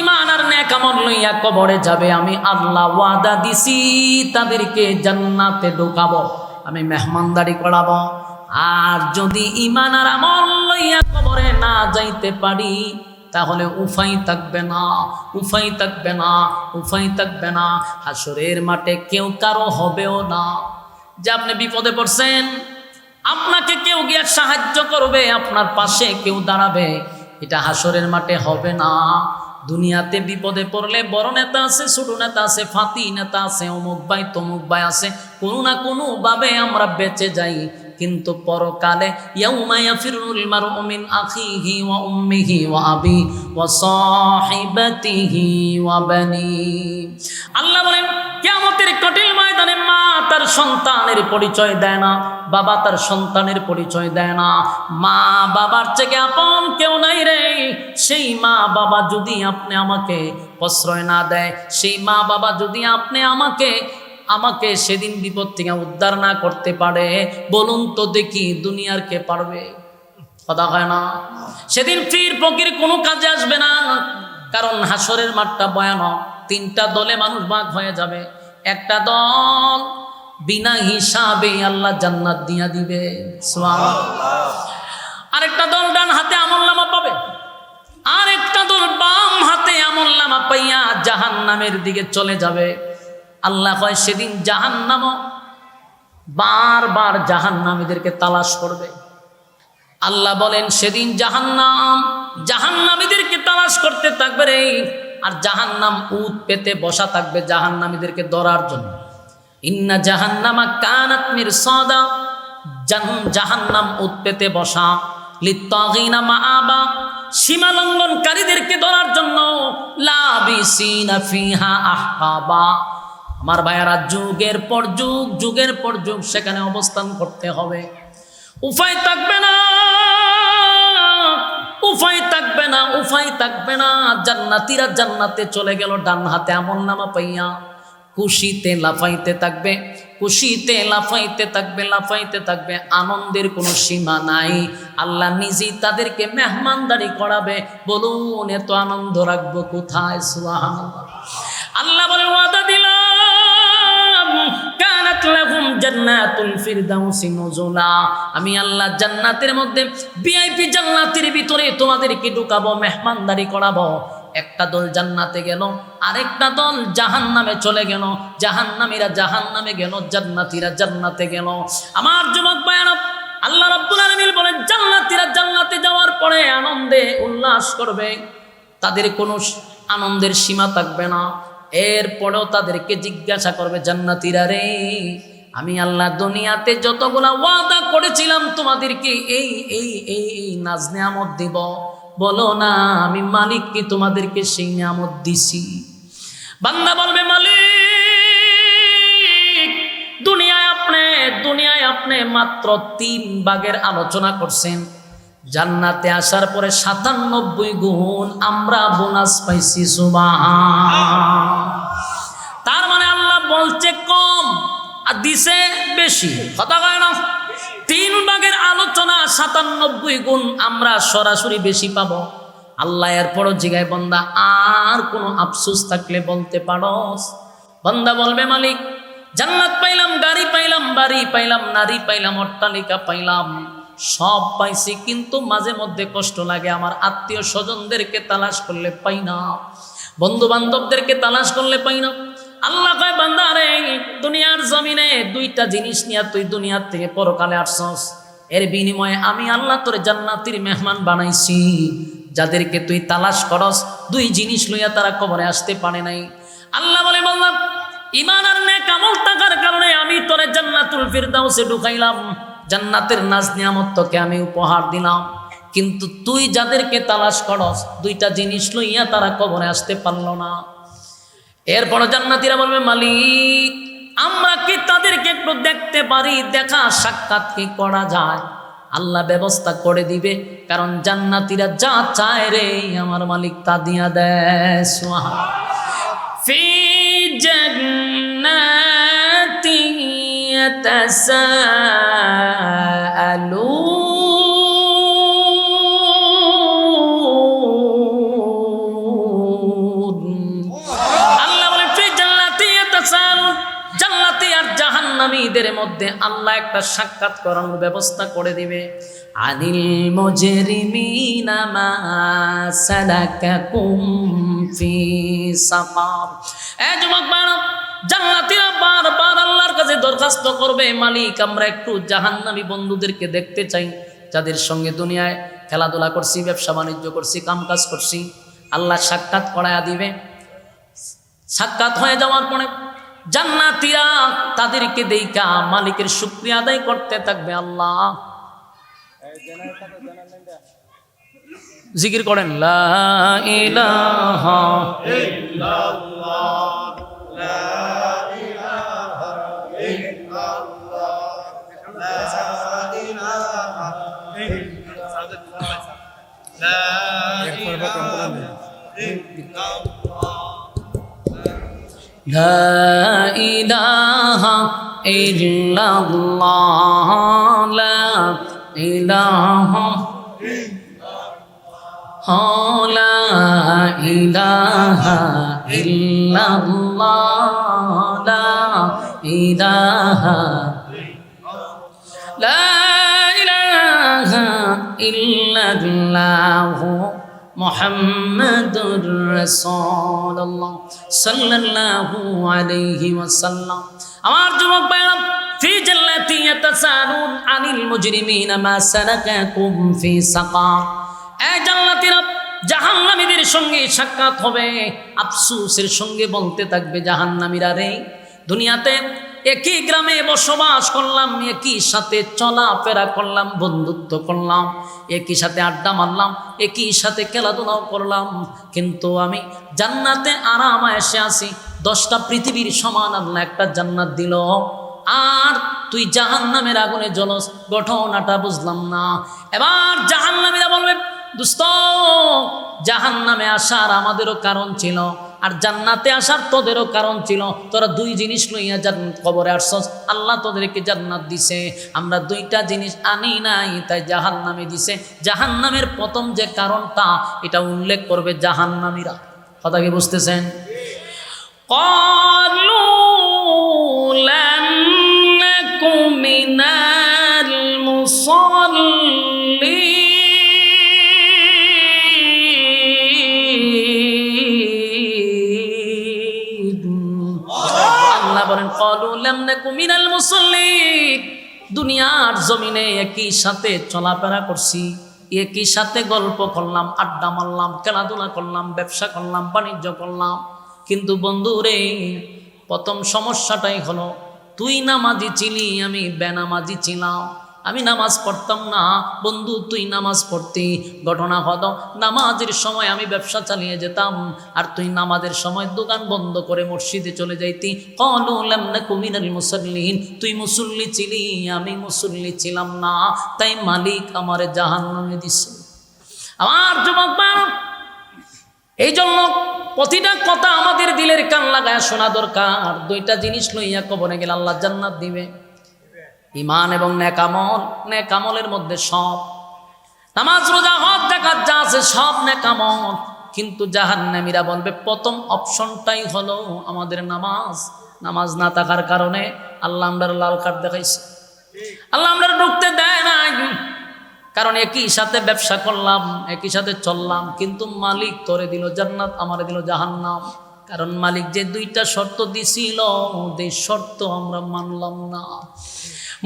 ঈমান আর নেক আমল লইয়া কবরে যাবে, আমি আল্লাহ ওয়াদা দিছি তাদেরকে জান্নাতে ঢোকাবো, আমি মেহমানদারি করাবো। আর যদি ঈমান আর আমল লইয়া কবরে না যাইতে পারি, তাহলে উপায় থাকবে না, উপায় থাকবে না, উপায় থাকবে না। হাসরের মাঠে কেউ কারো হবেও না। যে আপনি বিপদে পড়ছেন, আপনাকে কেউ গিয়ে সাহায্য করবে, আপনার পাশে কেউ দাঁড়াবে, এটা হাসরের মাঠে হবে না। দুনিয়াতে বিপদে পড়লে বড় নেতা আছে, ছোট নেতা আছে, ফাতি নেতা আছে, অমুক ভাই তমুক ভাই আছে, কোনো না কোনো ভাবে আমরা বেঁচে যাই। কিন্তু পরকালে ইয়াউমা ইয়াফিরুল মারউ মিন আখিহি ওয়া উম্মিহি ওয়া আবি ওয়া সাহিবাতিহি ওয়া বানি। আল্লাহ বলেন কিয়ামতের কঠিন ময়দানে মা তার সন্তানের পরিচয় দেয় না, বাবা তার সন্তানের পরিচয় দেয় না। মা বাবার থেকে আপন কেউ নাই রে। সেই মা বাবা যদি আপনি আমাকে প্রশ্রয় না দেয়, সেই মা বাবা যদি আপনি আমাকে সেদিন বিপদ থেকে উদ্ধার না করতে পারে, বলুন তো দেখি দুনিয়ার কে পারবে? কথা হয় না? সেদিন ফির ফকির কোনো কাজে আসবে না। কারণ হাসরের মাঠটা ভয়ানক। তিনটা দলে মানুষ ভাগ হয়ে যাবে। একটা দল বিনা হিসাবে আল্লাহ জান্নাত দিয়া দিবে, সুবহানাল্লাহ। আরেকটা দল ডান হাতে আমলনামা পাবে, আরেকটা দল বাম হাতে আমলনামা পাইয়া জাহান্নামের দিকে চলে যাবে। আল্লাহ কয় সেদিন জাহান্নামও বারবার জাহান্নামীদেরকে তালাশ করবে। আল্লাহ বলেন সেদিন জাহান্নামীদেরকে তালাশ করতে থাকবে রে। আর জাহান্নাম উত পেতে বসা থাকবে জাহান্নামীদেরকে ধরার জন্য। ইন্না জাহান্নামা কানাত মিরসাদা, জাহান্নাম উত পেতে বসা, লিত্তাগিনা মাআবা, সীমা লঙ্ঘনকারীদেরকে ধরার জন্য, লাবিসিনা ফিহা আহকাবা। আমার ভাইয়ারা, যুগের পর যুগ সেখানে অবস্থান করতে হবে। উপায় থাকবে না, উপায় থাকবে না, উপায় থাকবে না। জান্নাতীরা জান্নাতে চলে গেল ডান হাতে আমলনামা পাইয়া। খুশিতে লাফাইতে থাকবে, খুশিতে লাফাইতে থাকবে, লাফাইতে থাকবে। আনন্দের কোনো সীমা নাই। আল্লাহ নিজেই তাদেরকে মেহমানদারি করাবে। বলুন এত আনন্দ রাখবো কোথায়? সুবহানাল্লাহ। আল্লাহ বলে ওয়াদা দিলাম, কানাত লাহুম জান্নাতুল ফিরদাউসি নুজুলা। আমি আল্লাহ জান্নাতের মধ্যে ভিআইপি জান্নাতের ভিতরে তোমাদেরকে ঢুকাবো, মেহমানদারি করাবো। একটা দল জান্নাতে গেল, আরেকটা দল জাহান্নামে চলে গেল। জাহান্নামীরা জাহান্নামে গেল, জান্নাতীরা জান্নাতে গেল। আমার যুবক ভাইয়েরা, আল্লাহ রাব্বুল আলামিন বলেন জান্নাতীরা জান্নাতে যাওয়ার পরে আনন্দে উল্লাস করবে, তাদের কোনো আনন্দের সীমা থাকবে না। এরপরেও তাদেরকে জিজ্ঞাসা করবে জান্নাতীরা রে, আমি আল্লাহ দুনিয়াতে যতগুলা ওয়াদা করেছিলাম তোমাদেরকে এই এই এই এই নাজ নিয়ামত দিব, বলো না আমি মালিক কি তোমাদেরকে সেই নিয়ামত দিছি? বান্দা বলবে মালিক, দুনিয়ায় আপনি মাত্র 3 ভাগের আলোচনা করছেন। জান্নাতে আসার পরে 97 গুণ আমরা বোনাস পাইছি। সুবহান। তার মানে আল্লাহ বলছে কম আর দিছে বেশি। কথা কয় না? 3 ভাগের আলোচনা 97 গুণ আমরা সরাসরি বেশি পাবো। আল্লাহ এরপরও জিগায় বান্দা আর কোনো আফসোস থাকলে বলতে পারোস? বান্দা বলবে মালিক, জান্নাত পাইলাম, গাড়ি পাইলাম, বাড়ি পাইলাম, নারী পাইলাম, অট্টালিকা পাইলাম, সব পাইছি, কিন্তু মাঝে মধ্যে কষ্ট লাগে। আমার আত্মীয় স্বজনদেরকে তালাশ করলে পাই না, বন্ধু বান্ধবদেরকে তালাশ করলে পাই না। আল্লাহ কয় বান্দা রে, দুনিয়ার জমিনে 2টা জিনিস নিয়ে তুই দুনিয়ার থেকে পরকালে আসছস। এর বিনিময়ে আমি আল্লাহ তোর জান্নাতের মেহমান বানাইছি। যাদেরকে তুই তালাশ করস 2 জিনিস লইয়া তারা কবরে আসতে পারে নাই। আল্লাহ বলে বললাম ঈমান আর নেক আমল থাকার কারণে আমি তোরে জান্নাতুল ফিরদাউসে ঢুকাইলাম, জান্নাতের নাজ নিয়ামত তোকে আমি উপহার দিলাম। কিন্তু তুই যাদেরকে তালাশ করস 2টা জিনিস লইয়া তারা কবরে আসতে পারলো না। এরপর জান্নাতীরা বলবে মালিক, আমরা কি তাদেরকে একটু দেখতে পারি? দেখা সাক্ষাৎ কি করা যায়? আল্লাহ ব্যবস্থা করে দিবে, কারণ জান্নাতীরা যা চায় রে আমার মালিক তা দিয়া দেয়। সুবহান। ফি জান্নাতি ইয়াতাসাআলুন, জাহান্নামীদের মধ্যে আল্লাহ একটা সাক্ষাৎ করানোর ব্যবস্থা করে দিবে। আনিল মুজরিমিনা মা সালাকাকুম ফি সাকার। এ যুবক বাড়া, জান্নাতীরা বারবার আল্লাহর কাছে দরখাস্ত করবে, মালিক আমরা একটু জাহান্নামী বন্ধুদেরকে দেখতে চাই, যাদের সঙ্গে দুনিয়ায় খেলাধুলা করছি, ব্যবসা বাণিজ্য করছি, কামকাজ করছি। আল্লাহ সাক্ষাৎ করায়া দিবে। সাক্ষাৎ হয়ে যাওয়ার পরে জান্নাতীরা তাদেরকে দেইখা মালিকের শুকরিয়া আদায় করতে থাকবে। আল্লাহ জিকির করেন, লা ইলাহা ইল্লাল্লাহ, লা ইলাহা ইল্লাল্লাহ, লা ইলাহা ইল্লাল্লাহ, লা ইলাহা ইল্লাল্লাহ, লা ইলাহা ইল্লাল্লাহ, লা ইলাহা লা ইলাহা ইল্লাল্লাহ, লা ইলাহা ইল্লাল্লাহ, মুহাম্মাদুর রাসূলুল্লাহ সাল্লাল্লাহু আলাইহি ওয়াসাল্লাম। আমার যুবক ভাইরা, ফি জান্নাতি ইয়াতাসালুন আনিল মুজরিমিনা মা সালাকাকুম ফি সাকার। এই জান্নাতীরা জাহান্নামীদের সঙ্গে সাক্ষাৎ হবে, আফসোসের সঙ্গে বলতে থাকবে, জাহান্নামীরা রে, দুনিয়াতে একই গ্রামে বসবাস করলাম, একই সাথে চলাফেরা করলাম, বন্ধুত্ব করলাম, একই সাথে আড্ডা মারলাম, একই সাথে খেলাধুলাও করলাম, কিন্তু আমি জান্নাতে আরামে এসে আসি। 10টা পৃথিবীর সমান আল্লাহ একটা জান্নাত দিল, আর তুই জাহান্নামের আগুনে জ্বলস, ঘটনাটা বুঝলাম না। এবার জাহান্নামীরা বলবে, দোস্ত, জাহান্নামে আসার আমাদেরও কারণ ছিল, আর জান্নাতে আসার তোদেরও কারণ ছিল। তোরা 2 জিনিস লইয়া কবরে আসছস, আল্লাহ তোদেরকে জান্নাত দিছে, আমরা 2টা জিনিস আনি নাই, তাই জাহান্নামে দিছে। জাহান্নামের প্রথম যে কারণটা, এটা উল্লেখ করবে জাহান্নামীরা। কথা কি বুঝতেছেন? ক্বালু লাম নাকু মিনাল মুসাল্লিন। বলেন, ক্বালু লাম নাকু মিনাল মুসাল্লিন, দুনিয়ার জমিনে একই সাথে চলাফেরা করছি, একই সাথে গল্প করলাম, আড্ডা মারলাম, খেলাধুলা করলাম, ব্যবসা করলাম, বাণিজ্য করলাম, কিন্তু বন্ধু রে, প্রথম সমস্যাটাই হলো, তুই নামাজি ছিলি, আমি বেনামাজি ছিলাম। আমি নামাজ পড়তাম না, বন্ধু তুই নামাজ পড়তি। ঘটনা হলো, নামাজের সময় আমি ব্যবসা চালিয়ে যেতাম, আর তুই নামাজের সময় দোকান বন্ধ করে মসজিদে চলে যাইতি। ক্বালু লাম নাকু মিনাল মুসাল্লিন, তুই মুসল্লি ছিলি, আমি মুসল্লি ছিলাম না, তাই মালিক আমারে জাহান্নামে দিছে। আমার যুবক ভাই, এই জন্য প্রতিটা কথা আমাদের দিলের কান লাগায় শোনা দরকার। 2টা জিনিস লইয়া কবরে গেলে আল্লাহ জান্নাত দিবে, ঈমান এবং নেক আমল। নেক আমলের মধ্যে সব, নামাজ রোজা হজ যাকাত যা আছে সব নেক আমল, কিন্তু জাহান্নামীরা বলবে প্রথম অপশনটাই হলো আমাদের নামাজ। নামাজ না থাকার কারণে আল্লাহ আমরা লাল কার্ড দেখাইছে, আল্লাহ আমরা ঢুকতে দেয় নাই। কারণ একই সাথে ব্যবসা করলাম, একই সাথে চললাম, কিন্তু মালিক তোরে দিল জান্নাত, আমারে দিল জাহান্নাম। কারণ মালিক যে 2টা শর্ত দিছিল, এই শর্ত আমরা মানলাম না।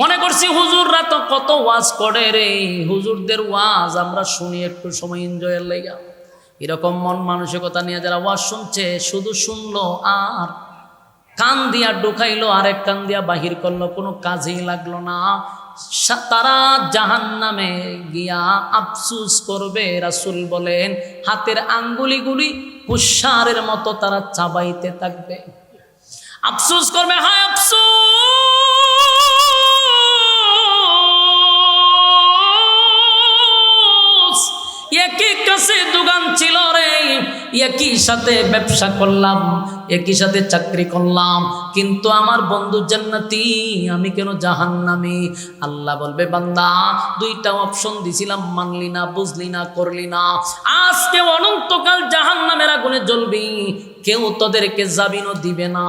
মনে করছি হুজুররা তো কত ওয়াজ করে রে, হুজুরদের ওয়াজ আমরা শুনি একটু সময় এনজয়ের লাইগা। এরকম মন মানসিকতা নিয়ে যারা ওয়াজ শুনছে, শুধু শুনলো আর কান দিয়া ঢুকাইলো, আরেক কান দিয়া বাহির করলো, কোনো কাজেই লাগলো না, তারা জাহান্নামে গিয়া আফসুস করবে। রাসূল বলেন, হাতের আঙ্গুলিগুলি কুশারের মতো তারা চাবাইতে থাকবে, আফসুস করবে, হায় আফসোস, একই কাছে দোকান ছিল রে, একই সাথে ব্যবসা করলাম, একই সাথে চাকরি করলাম, কিন্তু আমার বন্ধু জান্নাতি, আমি কেন জাহান্নামী? আল্লাহ বলবে, বান্দা 2টা অপশন দিছিলাম, মানলি না, বুঝলি না, করলি না, আজকে অনন্তকাল জাহান্নামের আগুনে জ্বলবি। কেউ তোদেরকে জামিনও দিবে না,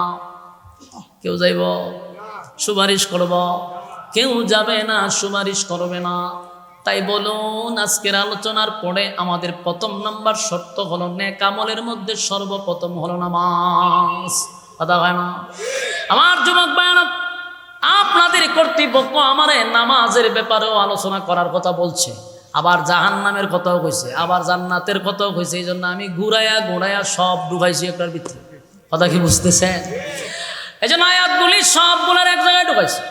কেউ যাইব, সুপারিশ করব? কেউ যাবে না, সুপারিশ করবে না। তাই বলুন, আজকের আলোচনার পরে আমাদের প্রথম নাম্বার শর্ত হলো নেক আমলের মধ্যে সর্বপ্রথম হলো নামাজ। কথা হয় না? আমার যুবক ভাইরা, আপনাদের কর্তৃপক্ষ আমারে নামাজের ব্যাপারেও আলোচনা করার কথা বলছে, আবার জাহান্নামের কথাও কইছে, আবার জান্নাতের কথাও কইছে। এই জন্য আমি ঘুরাইয়া সব ডুবাইছি একটার ভিতরে। কথা কি বুঝতেছেন? এই জন্য আয়াতগুলি সবগুলোর এক জায়গায় ঢুকাইছে।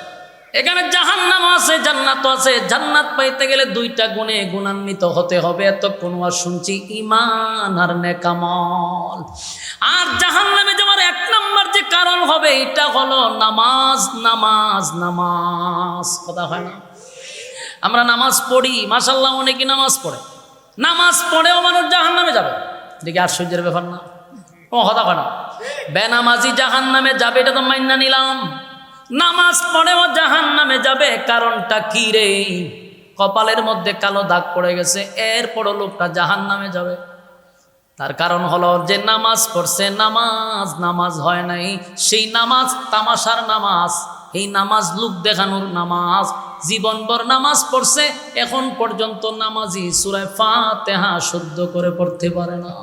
এখানে জাহান্নাম আছে, জান্নাত আছে। জান্নাত পাইতে গেলে দুইটা গুণে গুণান্বিত হতে হবে। এতক্ষণ ওয়াজ শুনছি ঈমান আর নেক আমল। আর জাহান্নামে যাওয়ার এক নাম্বার যে কারণ হবে এটা হলো নামাজ, নামাজ, নামাজ। কথা হয় না? আমরা নামাজ পড়ি, মাশাআল্লাহ, অনেকেই নামাজ পড়ে। নামাজ পড়েও মানুষ জাহান্নামে যাবে। দেখি আশ্চর্যের ব্যাপার না? ও কথা হয় না? বেনামাজি জাহান্নামে যাবে, এটা তো মাইনা নিলাম। নামাজ পড়েও জাহান্নামে যাবে, কারণটা কি রে? কপালের মধ্যে কালো দাগ পড়ে গেছে, এরপরও লোকটা জাহান্নামে যাবে। তার কারণ হলো যে নামাজ পড়ছে, নামাজ হয় নাই। সেই নামাজ তামাশার নামাজ, এই নামাজ লোক দেখানোর নামাজ। জীবনভর নামাজ পড়ছে, এখন পর্যন্ত নামাজি সূরা ফাতিহা শুদ্ধ করে পড়তে পারে না।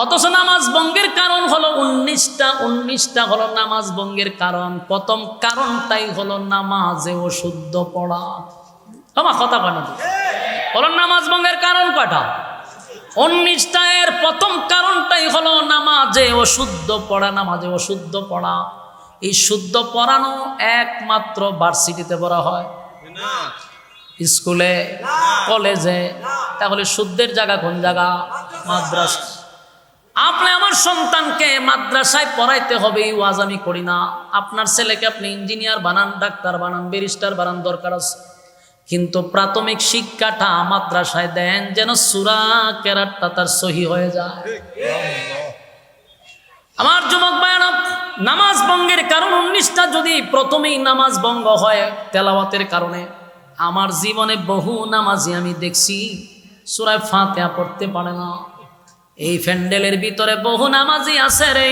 অথচ নামাজ ভঙ্গের কারণ হলো 19টা হলো নামাজ ভঙ্গের কারণ। প্রথম কারণটাই হলো নামাজে অশুদ্ধ পড়া। তোমার কথা বলে বলো, নামাজ ভঙ্গের কারণ কয়টা? 19টা। এর প্রথম কারণটাই হলো নামাজে অশুদ্ধ পড়া। নামাজে অশুদ্ধ পড়া, এই শুদ্ধ পড়ানো একমাত্র ভার্সিটিতে পড়া হয়, স্কুলে, কলেজে। তাহলে শুদ্ধের জায়গা কোন জায়গা? মাদ্রাসা। আপনি আমার সন্তানকে মাদ্রাসায় পড়াইতে হবে, এই ওয়াজ আমি করি না। আপনার ছেলেকে আপনি ইঞ্জিনিয়ার বানান, ডাক্তার বানান, ব্যারিস্টার বানান, দরকার আছে। কিন্তু প্রাথমিক শিক্ষাটা মাদ্রাসায় দেন, যেন সূরা কেরাতটা তার সহি হয়ে যায়। আমার যুবক ভাইরা, নামাজ ভঙ্গের কারণ 19টা। যদি প্রথমেই নামাজ ভঙ্গ হয় তেলাওয়াতের কারণে, আমার জীবনে বহু নামাজি আমি দেখছি সূরা ফাতিহা পড়তে পারে না। এই প্যান্ডেলের ভিতরে বহু নামাজি আছে রে,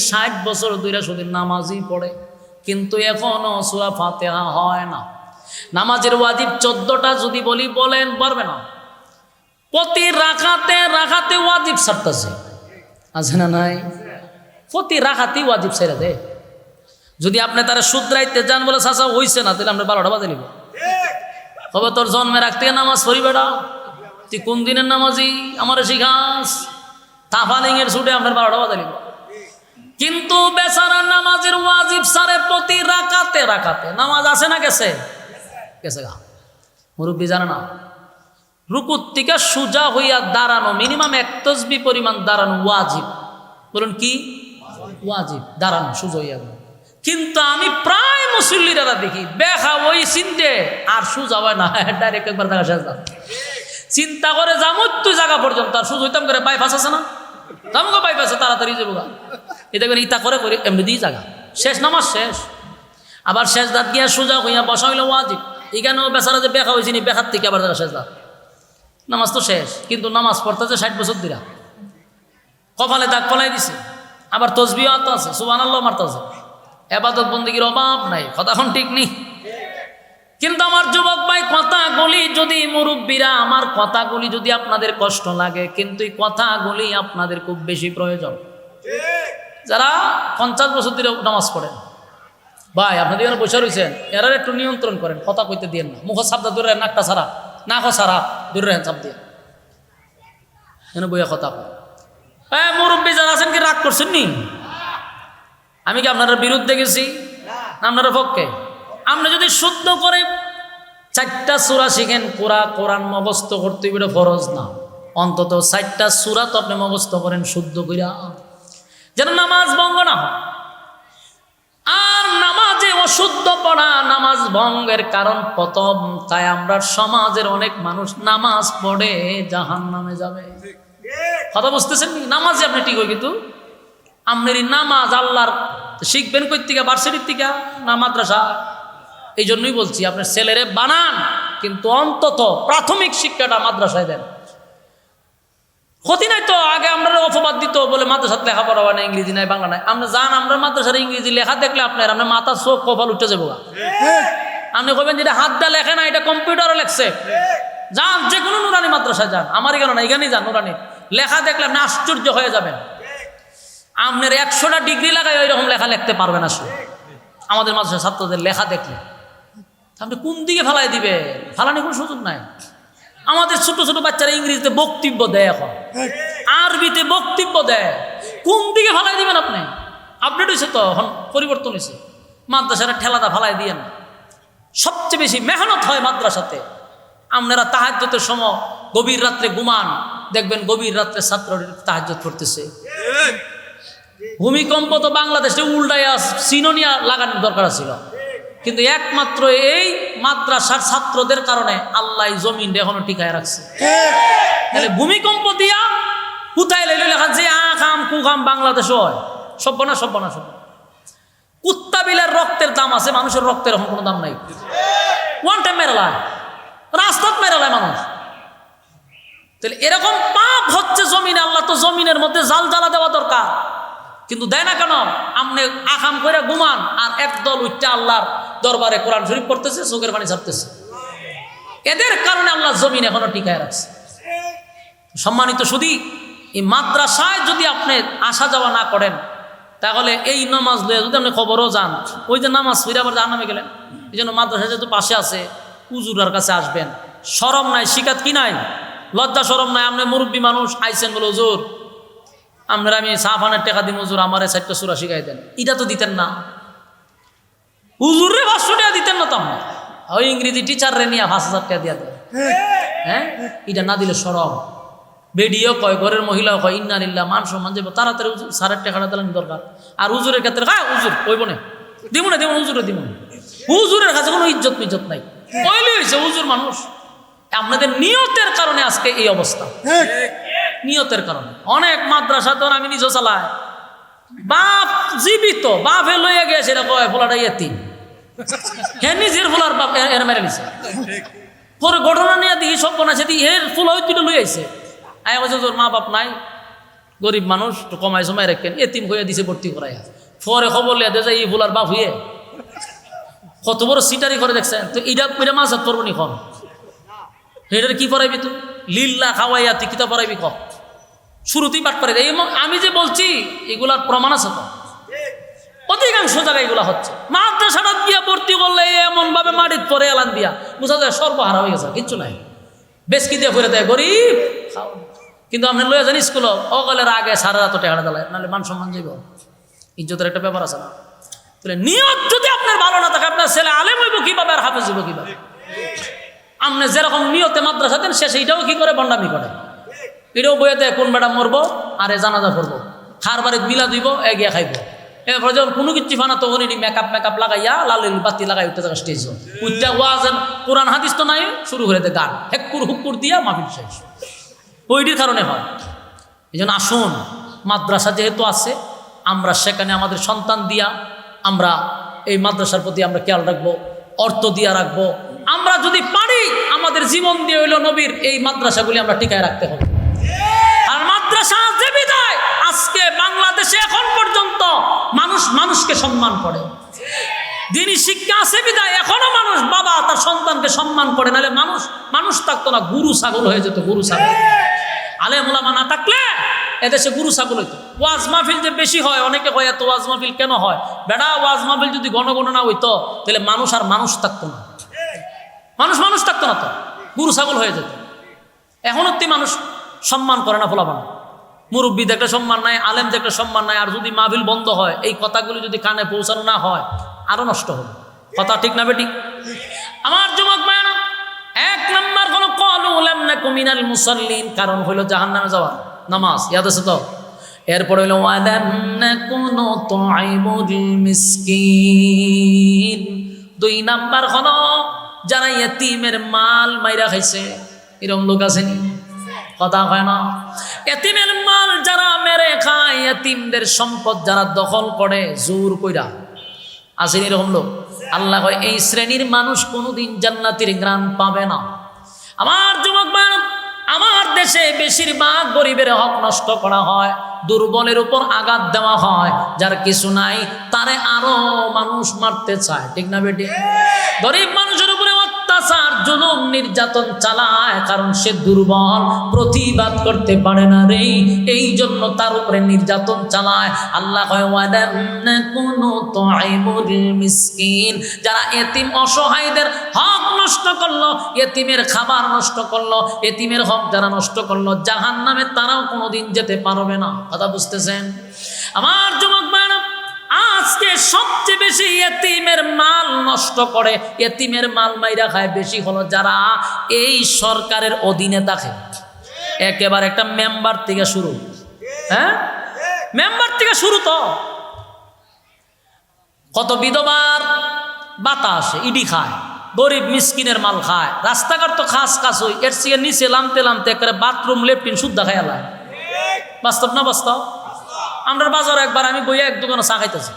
60 বছর ধরে শুধু নামাজই পড়ে, কিন্তু এখনো সূরা ফাতিহা হয় না। নামাজের ওয়াজিব 14টা যদি বলি, বলেন পারবে না। প্রতি রাকাতে ওয়াজিব ছাড়তেছে, আছে না নাই? প্রতি রাকাতেই ওয়াজিব ছেড়ে দে। যদি আপনি তারা শুধরাইতে যান, বলে চাচা হইছে না, তাহলে আমরা 12টা বাজে নিব। তবে তোর জন্মের রাখ থেকে নামাজ পড়ি বেটা, তুই কোন দিনের নামাজি আমার শিখাস? তাফালিংয়ের ছুটে আপনার 12টা বাজে নিব। কিন্তু বেচারা নামাজের ওয়াজিব সারে প্রতি রাকাতে নামাজ আছে না গেছে গা? মুরব্বী জানে না? রুকুর থেকে সোজা হইয়া দাঁড়ানো, মিনিমাম 1 তাসবিহ পরিমাণ দাঁড়ানো ওয়াজিব। বলুন কি ওয়াজিব? দাঁড়ানো সোজা হইয়া। কিন্তু আমি প্রায় মুসল্লিরা দেখি বেখা ওই চিনতে আর সোজা হয় না, ডাইরেক্ট একবার দেখা শেষ। চিন্তা করে যামত তুই জায়গা পর্যন্ত, আর সোজা হইতাম করে বাইপাস আছে না, যাবো বাইপাসে তাড়াতাড়ি যাবো গা। এটা করে ইতা করে এমনি দিয়ে জায়গা শেষ, নামাজ শেষ। আবার শেষ দাঁত গিয়া সোজা হইয়া বসা হইলে ওয়াজিব। এখানেও বেচারা যে বেখা হয়েছিনি, বেখার থেকে আবার দেখা শেষ দাঁত, নামাজ তো শেষ। কিন্তু নামাজ পড়তেছে 60 বছর দিরা, কপালে দাগ পলাই দিছে। আবার তসবিহ তো আছে, সুবহানাল্লাহ মারতেছে, ইবাদত বন্দেগীর অভাব নাই। কথাখন ঠিক নেই। কিন্তু আমার যুবক ভাই, কথাগুলি যদি মুরব্বীরা, আমার কথাগুলি যদি আপনাদের কষ্ট লাগে, কিন্তু এই কথাগুলি আপনাদের খুব বেশি প্রয়োজন। যারা 50 বছর ধরে নামাজ পড়েন, ভাই আপনাদের এখানে বসে রয়েছেন, এরা একটু নিয়ন্ত্রণ করেন, কথা কইতে দিয়েন না। মুখ সাবদা দূরে, নাকটা ছাড়া, নাক ছাড়া দূরে রেন, চাপ দিয়ে এনে বইয়া কথা কয়। মুরব্বী যারা আছেন কি রাগ করছেন নি? আমি কি আপনারা বিরুদ্ধে গেছি? আপনারা পক্ষে? আপনি যদি শুদ্ধ করে 4টা সূরা শিখেন, কোরআন মুখস্থ করতে এটা ফরজ না, অন্তত 4টা সূরা তো আপনি মুখস্থ করেন শুদ্ধ কইরা, যেন নামাজ ভঙ্গ না হয়। আর নামাজে অশুদ্ধ পড়া নামাজ ভঙ্গের কারণ প্রথম। তাই আমরা সমাজের অনেক মানুষ নামাজ পড়ে জাহান্নামে যাবে। কথা বুঝতেছেন? নামাজে আপনি ঠিক হয়, কিন্তু আপনারই নামাজ আল্লাহর শিখবেন কই থেকে? ভার্সিটির থেকে না মাদ্রাসা? এই জন্যই বলছি আপনার ছেলেরে বানান, কিন্তু অন্তত প্রাথমিক শিক্ষাটা মাদ্রাসায় দেন। ক্ষতি নাই তো। আগে আমরা অপবাদ দিত বলে মাদ্রাসাত লেখাপড়া হয় না, ইংরেজি নাই, বাংলা নাই। আমরা জান আমরা মাদ্রাসার ইংরেজি লেখা দেখলে আপনার মাথা চোখ কপাল উঠে যাবো। আপনি কবেন যেটা হাত দিয়ে লেখে না, এটা কম্পিউটারে লেখছে। যান যে কোনো নুরানি মাদ্রাসায় যান, আমারই কেন না, এখানেই যান, নুরানি লেখা দেখলে আপনি আশ্চর্য হয়ে যাবেন। আপনার 100টা ডিগ্রি লাগায় ওই রকম লেখা লিখতে পারবেন আসলে আমাদের মাদ্রাসার ছাত্রদের লেখা দেখলে। আপনি কোন দিকে ফালাই দিবে? ফালানোর কোনো সুযোগ নাই। আমাদের ছোট ছোট বাচ্চারা ইংরেজিতে বক্তব্য দেয়, এখন আরবিতে বক্তব্য দেয়, কোন দিকে ফালাই দিবেন আপনি? আপডেট হয়েছে তো, এখন পরিবর্তন হয়েছে। মাদ্রাসারা ঠেলাটা ফালাই দিয়ে না, সবচেয়ে বেশি মেহনত হয় মাদ্রাসাতে। আপনারা তাহাজ্জুদের সময় গভীর রাত্রে ঘুমান, দেখবেন গভীর রাত্রে ছাত্ররা তাহাজ্জুদ করতেছে। ভূমিকম্প তো বাংলাদেশে উল্টাইয়া সিনোনিয়া লাগানোর দরকার ছিল, কিন্তু একমাত্র এই মাদ্রাসার ছাত্রদের কারণে আল্লাহ জমিন এখনো টিকায় রাখছে। তাহলে ভূমিকম্প দিয়া কোথায় লেলে লেখা যে আম কুখাম বাংলাদেশ হয়, সব্যনা সব্যনা সব। কুত্তা বিলের রক্তের দাম আছে, মানুষের রক্তের এখন কোনো দাম নাই। ওয়ান টাইম মেরালায়, রাস্তাত মেরালায় মানুষ। তাহলে এরকম পাপ হচ্ছে জমিনে। আল্লাহ তো জমিনের মধ্যে জাল জ্বালা দেওয়া দরকার, কিন্তু দেয় না কেন? আপনি আকাম করে ঘুমান আর একদল উচ্চা আল্লাহর দরবারে কোরআন শরীফ পড়তেছে, চোখের পানি ছাড়তেছে। এদের কারণে আল্লাহ জমিন এখনো টিকায় রাখছে। সম্মানিত শুধু এই মাদ্রাসায় যদি আপনি আসা যাওয়া না করেন, তাহলে এই নামাজ লয়ে যদি আপনি খবরও যান, ওই যে নামাজ ফিরে আবার জাহান্নামে গেলেন। এই জন্য মাদ্রাসা যেহেতু পাশে আছে, হুজুরের কাছে আসবেন। শরম নাই, শিকাত কি নাই, লজ্জা শরম নাই। আপনি মুরব্বী মানুষ আইছেন বলে হুজুর আপনারা আমি সাহাফানের টাকা দিন, হুজুর আমার 4টা সূরা শিখাই দেন, এটা তো দিতেন না। হুজুরে 500 টাকা দিতেন না তো আপনি, ওই ইংরেজি টিচাররে নিয়ে 5000 টাকা দিয়া দেন। হ্যাঁ, এটা না দিলে শরম। বেডিও কয়, ঘরের মহিলাও কয়, ইন্না লিল্লাহ, মান সম্মান যাবো। তাড়াতাড়ি সারের টাকাটা দিলেন দরকার। আর হুজুরের ক্ষেত্রে হুজুর কইব না, দিব না, দিব না, হুজুরে দিব না। হুজুরের কাছে কোনো ইজ্জত মিজ্জত নাই, কইলে হয়েছে হুজুর মানুষ। আপনাদের নিয়তের কারণে আজকে এই অবস্থা, নিয়তের কারণে। অনেক মাদ্রাসা তো আমি নিজে চালাই, বাপ জীবিত, বাপে লইয়া গেছে, এটা কয় ফোলাটা এতিম, হ্যাঁ নিজের ফোলার বাপ এর মেরে নিছে। পরে ঘটনা নিয়ে দিই সব বানাইছে, দিই এর ফুল হয়তো লই আইছে। আয় বলছে তোর মা বাপ নাই, গরিব মানুষ, তো কমাই সময় রাখেন, এতিম হইয়া দিছে ভর্তি করাইয়া। পরে খবর লিয়া দিয়ে যায় এই ফুলার বাপ হইয়ে কত বড় সিটারি করে দেখছেন। তো এটা মাঝাত পড়বো নি কম, এটার কি পড়াইবি তুই? লিল্লা খাওয়াইয়া তুই কিতা পড়াইবি কম? শুরুতেই পাঠ করে দেয়। আমি যে বলছি এগুলার প্রমাণ আছে তো, অধিকাংশ জায়গায় এগুলা হচ্ছে। মাদ্রাসাটা দিয়া ভর্তি করলে এমন ভাবে মাটির পরে এলান দিয়া বোঝা যায় সর্বহারা হয়ে গেছে, কিচ্ছু নাই, বেশকি দিয়ে করে দেয় গরিব। কিন্তু আপনি লয়ে যান স্কুল, অগলের আগে সারা রাত টাকা জ্বালায়, নাহলে মান সম্মান যাইব, ইজ্জতের একটা ব্যাপার আছে না। তাহলে নিয়ত যদি আপনার ভালো না থাকে, আপনার ছেলে আলেম হইব কিভাবে আর হাফেজ হইব কিভাবে? আপনি যেরকম নিয়তে মাদ্রাসা দেন, সে সেইটাও কি করে বন্ডামি করে। এটাও বইয়ে দেয় কোন বেটা মরবো আরে জানাজা করবো, খার বাড়ি বিলা দিব, এগিয়ে খাইব। এরপরে যখন কোনো কিছু ফানা তখন এটি মেকআপ লাগাইয়া লাল বাতি লাগাই উঠতে থাকা স্টেজ উঠতে ওয়াজেন, কোরআন হাদিস তো নাই, শুরু করে দেয় গান, হেক্কুর হুক্কুর দিয়া মাহফিল শেষ। ওইটির কারণে হয়। এই জন্য আসুন, মাদ্রাসা যেহেতু আছে, আমরা সেখানে আমাদের সন্তান দিয়া আমরা এই মাদ্রাসার প্রতি আমরা খেয়াল রাখবো, অর্থ দিয়া রাখবো। আমরা যদি পারি আমাদের জীবন দিয়ে হইল নবীর এই মাদ্রাসাগুলি আমরা টিকায় রাখতে হবে। আর মাদ্রাসা যে বিদায় আজকে বাংলাদেশে এখন পর্যন্ত মানুষ মানুষকে সম্মান করে, দিনই শিক্ষা আছে বিদায় এখনো মানুষ বাবা তার সন্তানকে সম্মান করে, নাহলে মানুষ থাকতো না, গরু ছাগল হয়ে যেত। গরু ছাগল আলেম ওলামা না থাকলে এদেশে গরু ছাগল হইতো। ওয়াজ মাহফিল যে বেশি হয়, অনেকে কয় এত ওয়াজ মাহফিল কেন হয়? বেটা ওয়াজ মাহফিল যদি ঘন ঘন না হইতো তাহলে মানুষ আর মানুষ থাকতো না, মানুষ থাকতো না, তো গরু ছাগল হয়ে যেত। এখনো তো মানুষ সম্মান করে না, ফলাফল মুরব্বী দেখলে সম্মান নাই, আলেম দেখলে সম্মান নাই। আর যদি মাহফিল বন্ধ হয়, এই কথাগুলি যদি কানে পৌঁছানো না হয়, আরো নষ্ট হবে। কথা ঠিক না বেটি? আমার যুবক ভাইরা, 1 নাম্বার হলো ক্বালু লাম নাকু মিনাল মুসাল্লিন, কারণ হলো জাহান্নামে যাওয়া, নামাজ ইয়াদ আছে তো। এরপর হলো ওয়ালাম নাকু নুতঈমুল মিসকিন। 2 নাম্বার হলো যারা ইতিমের মাল মাইরা খাইছে, এরকম লোক আছে নি? কথা হয় না? এতিমের মাল যারা মেরে খায়, এতিমদের সম্পদ যারা দখল করে জোর কইরা, আছে এরকম লোক? আল্লাহ কয় এই শ্রেণীর মানুষ কোনোদিন জান্নাতের ঘ্রাণ পাবে না। আমার যুবক ভাই, আমার দেশে বেশিরভাগ গরিবের হক নষ্ট করা হয়। দুর্বলের উপর আঘাত দেওয়া হয়, যার কিছু নাই তারে আরো মানুষ মারতে চায়, ঠিক না বেটি? গরিব মানুষের উপরে অত্যাচার জুলুম নির্যাতন চালায়, কারণ সে দুর্বল, প্রতিবাদ করতে পারে না রে, এই জন্য তার উপরে নির্যাতন চালায়। আল্লাহ কয় ওয়ালাম নাকুনু তুইমুল মিসকিন, যারা এতিম অসহায়দের হক নষ্ট করলো, এতিমের খাবার নষ্ট করলো, এতিমের হক যারা নষ্ট করলো, জাহান্নামে তারাও কোনোদিন যেতে পারবে না। কথা বুঝতেছেন আমার যুবক ভাইরা? আজকে সবচেয়ে বেশি এতিমের মাল নষ্ট করে, এতিমের মাল মাইরা খায় বেশি হলো যারা এই সরকারের অধীনে থাকে। একেবারে একটা মেম্বার থেকে শুরু, হ্যাঁ মেম্বার থেকে শুরু, তো কত বিধবার বাতা আসে, ইডি খায়, গরিব মিসকিনের মাল খায়, রাস্তাঘাট তো খাস খাস হই, এর থেকে নিচে লামতে লামতে একেবারে বাথরুম লেফটিন শুদ্ধা খাই আলায়। বাস্তব না বাস্তব? আমরা বাজার একবার আমি বইয়া এক দোকানে চা খাইতেছি,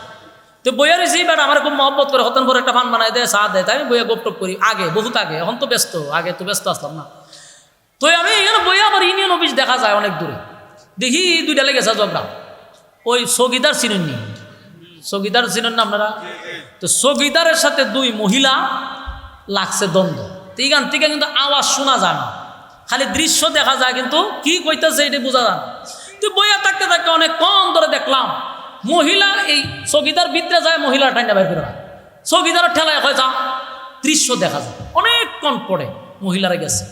তো বইয়া রয়েছি বেটা আমার খুব মহব্বত করে, হতন করে একটা ফান বানাই দেয়, চা দেয়, তাই আমি বইয়া গোপটপ করি। আগে বহুত আগে, এখন তো ব্যস্ত, আগে তো ব্যস্ত আসলাম না। তো আমি এখানে বইয়া আবার ইউনিয়ন অফিস দেখা যায় অনেক দূরে, দেখি দুইটা লেগেছে জগড়া। ওই চৌকিদার চিনেন নি? চৌকিদার চিনেন না আপনারা? তো চৌকিদারের সাথে দুই মহিলা লাগছে দ্বন্দ্ব। তো এইখান থেকে কিন্তু আওয়াজ শোনা যায় না, খালি দৃশ্য দেখা যায়, কিন্তু কি কইতেছে এটা বোঝা যায় না। তো বইয়া থাকতে থাকতে অনেক কম ধরে দেখলাম মহিলা এই চৌকিদার ভিতরে যায়, মহিলা ঠান্ডা বের করে চৌকিদারের ঠেলায় হয়ে যা, দৃশ্য দেখা যায়। অনেকক্ষণ পরে মহিলারা গেছে,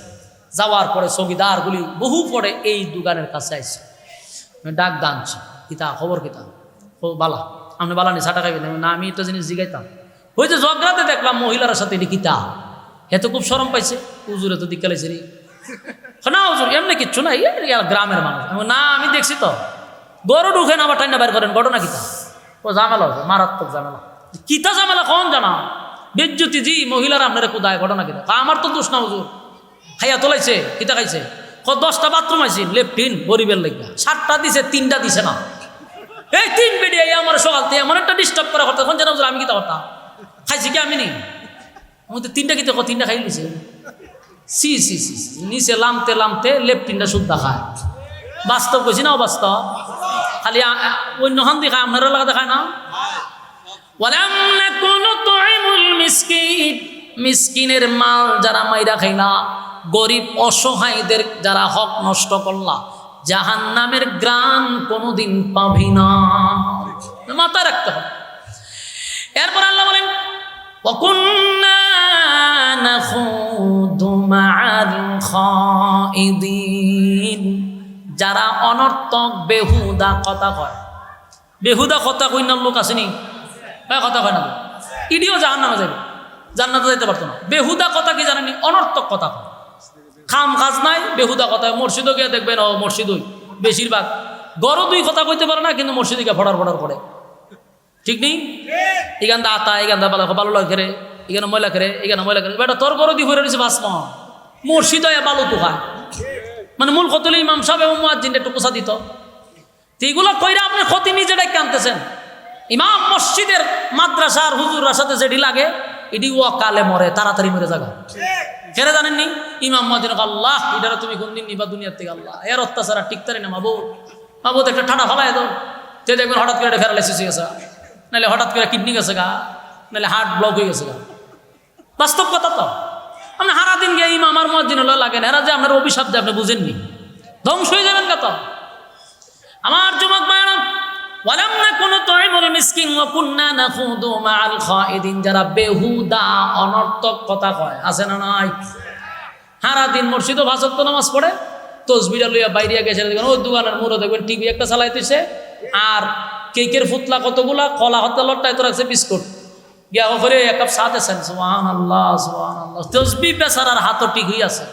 যাওয়ার পরে চৌকিদারগুলি বহু পরে এই দোকানের কাছে আসছে, ডাক দানছে, কিতা খবর কিতা? ও বালা, আপনি বালা নি ছাটা খাইবেন না? আমি একটা জিনিস জিগাইতাম, ওই যে জগরাতে দেখলাম মহিলার সাথে এটি কিতা, এত খুব শরম পাইছে, হুজুরে তো দিকালাইছে রে। না হুজুর এমনি কিচ্ছু না, গ্রামের মানুষ। না আমি দেখছি তো, গরু ঢুকেন আবার ঠান্ডা বের করেন, ঘটনা কিতা? ও ঝামেলা হচ্ছে, মারাত্মক ঝামেলা। কিতা ঝামেলা কন জানা? বেজ্জতি জি, মহিলারা আপনারা কোথায়, ঘটনা কিতা? আমার তো দোষ না হুজুর, খাইয়া তোলাইছে, কিতা খাইছে? 10টা বাথরুম আছে লেফটিন গরিবের লেগা, 7টা দিছে, 3টা দিছে না। এই 3 বেডিয়ে আমার সকাল থেকে এমন একটা ডিস্টার্ব করা করতে, এখন জানা হুজুর আমি কিতা করতাম? খাইছি কি আমি নি? আমাদের 3টা কিতা, 3টা খাই লিছে। সি সি সি নিচে লামতে লামতে লেফটিনটা শুদ্ধা খায়। বাস্তব কইছি না অবাস্তব? খালি অন্য হান দেখায়, আপনারা লাগা দেখায় না? ওয়ালাম নাকুনু তুইমুল মিসকিন, মিসকিনের মাল যারা মাইরা খাইলা, গরিব অসহায়দের যারা হক নষ্ট করলা, জাহান্নামের গ্রাণ কোনোদিন পাবি না, মাথা রাখতে হবে। এরপর আল্লাহ বলেন ওয়াকুন্না নাখুদু মা'আল খাইদিন, যারা অনর্থক বেহুদা কথা কয়। বেহুদা কথা কই না লোক আসেনি, কথা কয় না, ইডিও জাহান্নামে যাবে, জান্নাতে যাইতে পারতো না। বেহুদা কথা কি জানেনি? অনর্থক কথা কয়, খাম কাজ নাই, বেহুদা কথা। মসজিদও গিয়ে দেখবেন, ও মসজিদই বেশিরভাগ গড় দুই কথা কইতে পারে না, কিন্তু মসজিদে গিয়ে ফটার ফটার করে, ঠিক নেই? এখানটা আতা, এখানটা ভালো লাগে রে, এখানে ময়লা করে, এখানে ময়লা করে, বেটা তোর গরো দিয়ে ভরে রয়েছে ভাসমা, মসজিদ বালু তো খায়, মানে মূল কতলে ইমাম সাহেব এবং মুয়াজ্জিনটা একটু পোষা দিত। এইগুলো কইরা আপনার ক্ষতি নিজেটাই কানতেছেন। ইমাম মসজিদের মাদ্রাসার হুজুরের সাথে যেটি লাগে, এটি ওয়াকালে মরে, তাড়াতাড়ি মরে যাগা। কেন জানেননি? ইমাম মুয়াজ্জিন আল্লাহ এটারা তুমি কোন দিন নিবা দুনিয়ার থেকে, আল্লাহ এর অত্যাচার টিকতারি না মাবুদ, মাবুদ একটা ঠাডা ফালাই দাও। তে দেখবেন হঠাৎ করে প্যারালাইসিস হয়ে গেছে, নাহলে হঠাৎ করে কিডনি গেছে গা, নাহলে হার্ট ব্লক হয়ে গেছে গা। বাস্তব কথা তো। আপনি হারা দিন গিয়ে ইমাম আর মুয়াজ্জিন লাগেন, এরা যে আপনার অভিশাপ যে আপনি বুঝেননি, ধ্বংস হয়ে যাবেন কত। আমার যুবক ভাইরা, ওয়ালাম নাকুনু তুইমুল মিসকিন ওয়া কুননা নাখুদু মা'আল খাইদিন, যারা বেহুদা অনর্থক কথা কয়, আছে না নাই? সারা দিন মসজিদে পাঁচ ওয়াক্ত নামাজ পড়ে, তসবিহটা লইয়া বাইরে গেছে, দেখবেন ওই দোকানের মোড়ে দেখবেন টিভি একটা চালাইতেছে, আর কেকের ফুতলা কতগুলা, কলা হত্যা লট্টায় তো রাখছে বিস্কুট, গিয়া করে এক কাপ চা দিয়েছেন, সুবহানাল্লাহ সুবহানাল্লাহ। তসবি বেচারার হাতও ঠিক হয়ে আছে,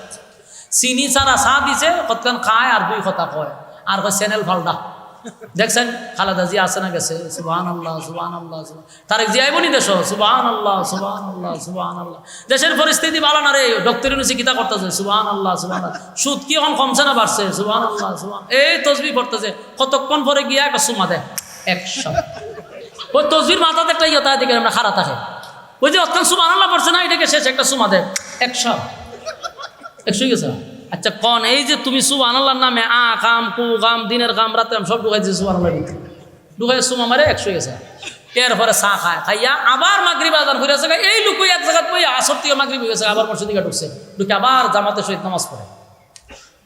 চিনি ছাড়া চা দিছে, কতক্ষণ খায় আর দুই কথা কয়, আর কয় চ্যানেল ফাল্টা। দেখছেন খালেদা জিয়া আছে না গেছে, সুবহানাল্লাহ সুবহানাল্লাহ। তারেক জিয়া আইবনি দেশ, সুবহানাল্লাহ সুবহানাল্লাহ সুবহানাল্লাহ। দেশের পরিস্থিতি ভালো না রে, ডক্টর ইউনুসি কিতা করতেছে, সুবহানাল্লাহ সুবহানাল্লাহ। সুদ কি এখন কমছে না বাড়ছে, সুবহানাল্লাহ সুবহান। এই তসবি পড়তেছে, কতক্ষণ পরে গিয়া একটা সুমা দেয় 100। ওই তসবির মাথাতে একটা ইয়ে তাই দিকে আমরা খারা থাকে, ওই যে অত্যন্ত সুবহানাল্লাহ পড়ছে না, এটাকে শেষ একটা সুমা দেয় 100 গেছে। আচ্ছা কোন এই যে তুমি সুবহানাল্লাহর নামে কাম কু কাম দিনের কাম রাতের কাম সব ঢুকাইছে সুবহানাল্লাহর ভিতরে ঢুকাই সুমা মারে 100 গেছে এরপরে চা খাইয়া আবার মাগরিব আজান করে আছে এই লুকুই এক জায়গায় বই আসর থেকে মাগরিব হয়ে গেছে আবার মসজিদে ঢুকছে ঢুকে আবার জামাতের সহিত নামাজ পড়ে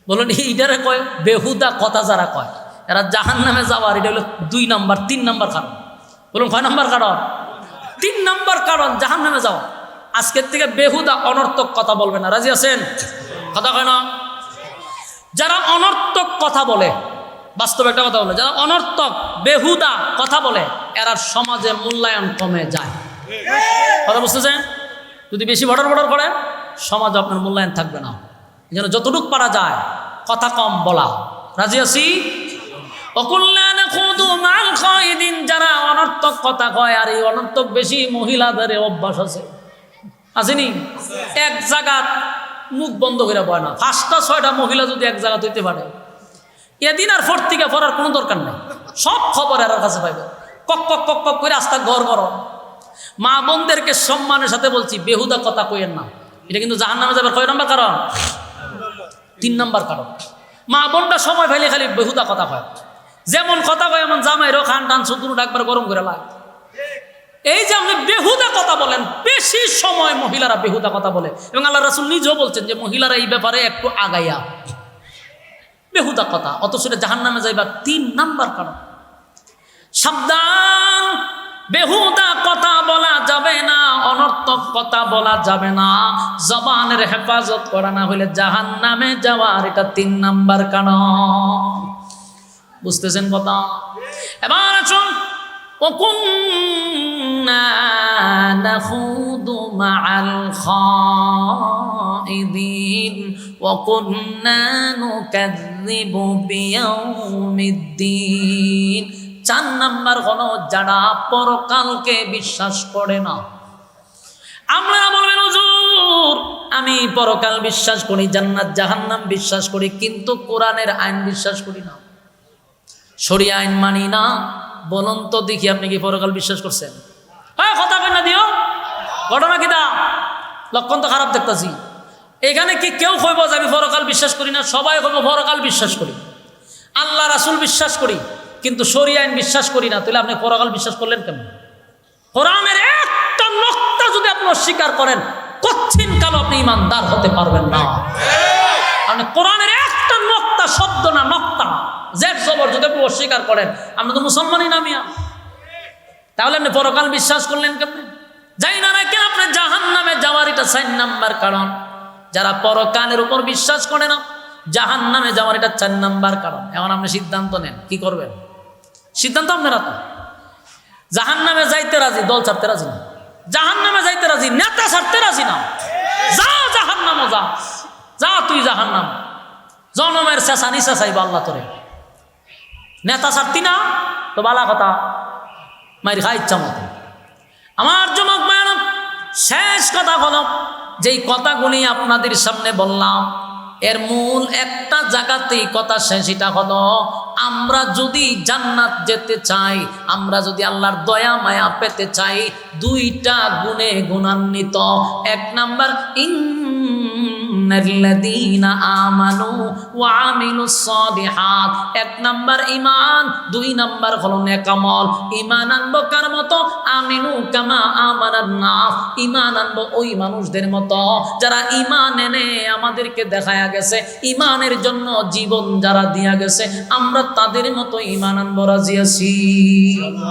বলুন এইটারে কয় বেহুদা কথা যারা কয় এরা জাহান্নামে যাওয়ার এটা হলো 2 নাম্বার 3 নাম্বার কারণ বলুন কয় নাম্বার কারণ 3 নাম্বার কারণ জাহান্নামে যাওয়া আজকের থেকে বেহুদা অনর্থক কথা বলবে না রাজি আছেন কথা কয় না যারা অনর্থক কথা বলে বাস্তবে একটা কথা বলে যারা অনর্থক বেহুদা কথা বলে এরা সমাজে মূল্যায়ন কমে যায় কথা বুঝতেছেন যদি বেশি বড় করে সমাজে আপনার মূল্যায়ন থাকবে না যেন যতটুক পারা যায় কথা কম বলা রাজি আছি যারা অনর্থক কথা কয় আর এই অনর্থক বেশি মহিলাদের অভ্যাস আছে আসেনি এক জায়গা মুখ বন্ধ করে বয় না 5টা 6টা মহিলা যদি এক জায়গা হইতে পারে এদিন আর ফোর থেকে পড়ার কোনো দরকার নেই সব খবর এর কাছে পাইবে কক কক কক কক করে আস্তা ঘর ঘর মা বোনদেরকে সম্মানের সাথে বলছি বেহুদা কথা কইেন না এটা কিন্তু জাহান্নামে যাবে কয় নাম্বার কারণ 3 নাম্বার কারণ মা বোনটা সময় ফেলে খালি বেহুদা কথা কয় যেমন কথা কয় এমন জামাইরও খান টান শুধু একবার গরম করে লাগে এই যে আপনি বেহুদা কথা বলেন বেশি সময় মহিলারা বেহুদা কথা বলে এবং আল্লাহ রাসূল নিজেও বলছেন যে মহিলারা এই ব্যাপারে একটু আগাইয়া বেহুদা কথা অথচ এটা জাহান্নামে যাইবার 3 নাম্বার কারণ সাবধান বেহুদা কথা বলা যাবে না অনর্থক কথা বলা যাবে না জবানের হেফাজত করা না হলে জাহান্নামে যাওয়ার এটা 3 নাম্বার কারণ বুঝতেছেন কথা এবার আসুন وَكُنَّا نَخُوضُ مَعَ الْخَائِضِينَ وَكُنَّا نُكَذِّبُ بِيَوْمِ الدِّينِ 4 নাম্বার হলো যারা পরকালকে বিশ্বাস করে না আমরা বলবেন হুজুর আমি পরকাল বিশ্বাস করি জান্নাত জাহান্নাম বিশ্বাস করি কিন্তু কোরআনের আইন বিশ্বাস করি না শরিয়া আইন মানি না বলুন তো দেখি আপনি কি পরকাল বিশ্বাস করছেন হ্যাঁ কথা কই না দিও ঘটনা কি দা লক্ষণ তো খারাপ দেখতেছি এখানে কি কেউ কইব যে আমি পরকাল বিশ্বাস করি না সবাই কইব পরকাল বিশ্বাস করি আল্লাহ রাসূল বিশ্বাস করি কিন্তু শরিয়া আইন বিশ্বাস করি না তাহলে আপনি পরকাল বিশ্বাস করলেন কেন কোরআনের একটা নকতা যদি আপনি অস্বীকার করেন কচ্ছিন কাল আপনি ঈমানদার হতে পারবেন না কারণ কোরআনের একটা নকতা শব্দ না নকতা জের জবর যদি আপনি অস্বীকার করেন আপনি তো মুসলমানই না মিয়া তাহলে আপনি পরকাল বিশ্বাস করলেন কেমনে যাই না কেন আপনি জাহান্নামে যাওয়ার এটা 4 নাম্বার কারণ যারা পরকালের উপর বিশ্বাস করে না জাহান্নামে যাওয়ার এটা 4 নাম্বার কারণ এখন আপনি সিদ্ধান্ত নেন কি করবেন সিদ্ধান্ত আপনারা তো জাহান্নামে যাইতে রাজি দল ছাড়তে রাজি না জাহান্নামে যাইতে রাজি নেতা ছাড়তে রাজি না যা জাহান্নামে যা যা তুই জাহান্নাম জনমের শেষানি শেষাইবা আল্লাহ তোরে নেতা ছাড়তি না তো বালা কথা মায়ের খা ইচ্ছা মতো আমার যুবক মায়ানব শেষ কথা হলো যেই কথাগুলি আপনাদের সামনে বললাম এর মূল একটা জায়গাতেই কথা শেষ এটা হলো আমরা যদি জান্নাত যেতে চাই আমরা যদি আল্লাহর দয়া মায়া পেতে চাই 2টা গুণে গুণান্বিত 1 নাম্বার ইন্নাল্লাযীনা আমানু ওয়া আমিলুস সালিহাত 1 নাম্বার ঈমান 2 নাম্বার হলো নেক আমল ঈমান আনবো কার মতো আমিনু কামা আমানান নাস ঈমান আনবো ওই মানুষদের মতো যারা ঈমান এনে আমাদেরকে দেখায়া গেছে ঈমানের জন্য জীবন যারা দিয়া গেছে আমরা তাদের মতো ঈমান আনবো রাজি আছি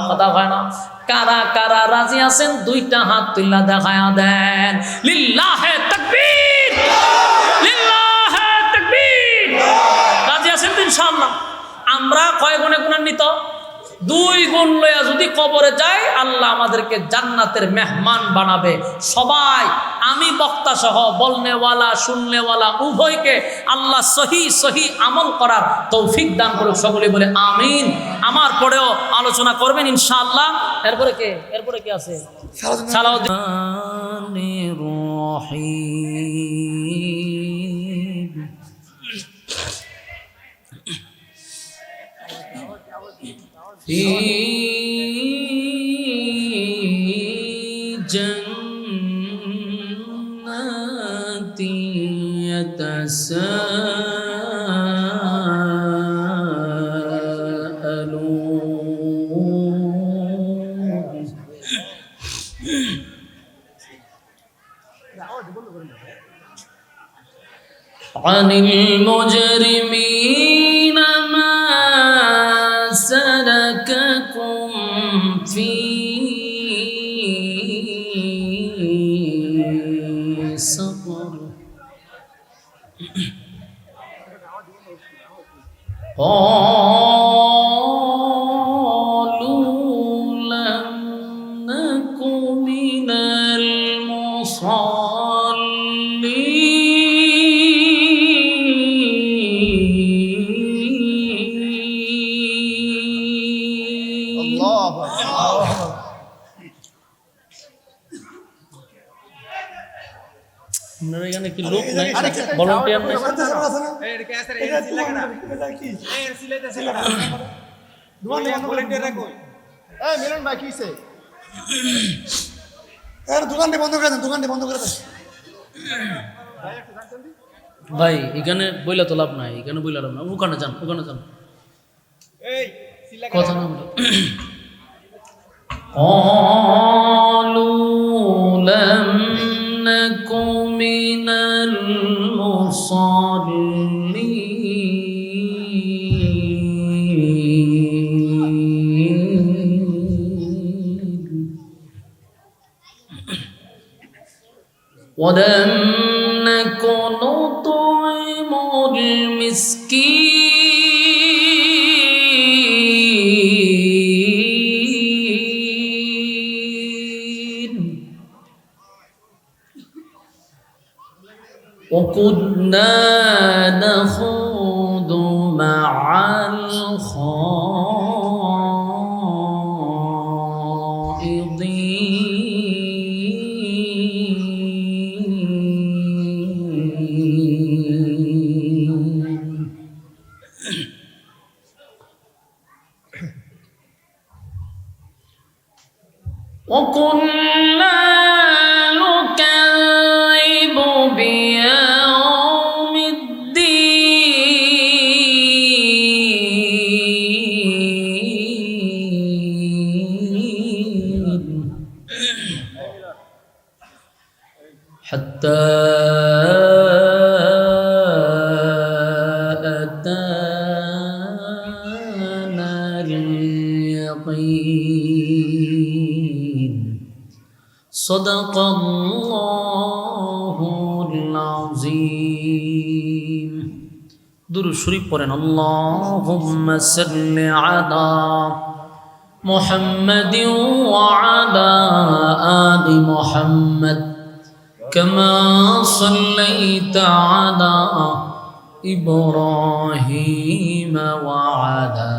কথা হয় না কারা কারা রাজি আছেন 2টা হাত তুলে দেখায়া দেন লিল্লাহে তাকবীর লিল্লাহে তাকবীর রাজি আছেন তো ইনশাআল্লাহ আমরা কয় গুণে গুণান্বিত 2 গুণ লয়া যদি কবরে যাই আল্লাহ আমাদেরকে জান্নাতের মেহমান বানাবে সবাই আমি বক্তা সহ বলনেওয়ালা শুননেওয়ালা উভয়কে আল্লাহ সহি আমল করার তৌফিক দান করুক সকলে বলে আমিন আমার পরেও আলোচনা করবেন ইনশাআল্লাহ এরপরে কি আছে সালাউদ্দিন রহিম في جنات يتساءلون عن المجرمين ما سلككم في سقر قالوا لم نك من المصلين الله আপনারা এখানে কি লোক নাই ভলান্টিয়ার নাই মিলন ভাই কিসে এর দোকানটি বন্ধ করে দেন, দোকানটি বন্ধ করে দেন। ভাই এখানে বইলা তো লাভ নাই, এখানে বইলা লাভ না, ওখানে যান, ওখানে যান, কথা না বলো। قالوا لم نك من المصلين ولم نك نطعم المسكين وكنا نخوض مع الخائضين وكنا نكذب بيوم الدين حتى أتانا اليقين صدق الله العظيم درود شريف পড়েন اللهم صل على محمد وعلى آل محمد كما صليت على إبراهيم وعلى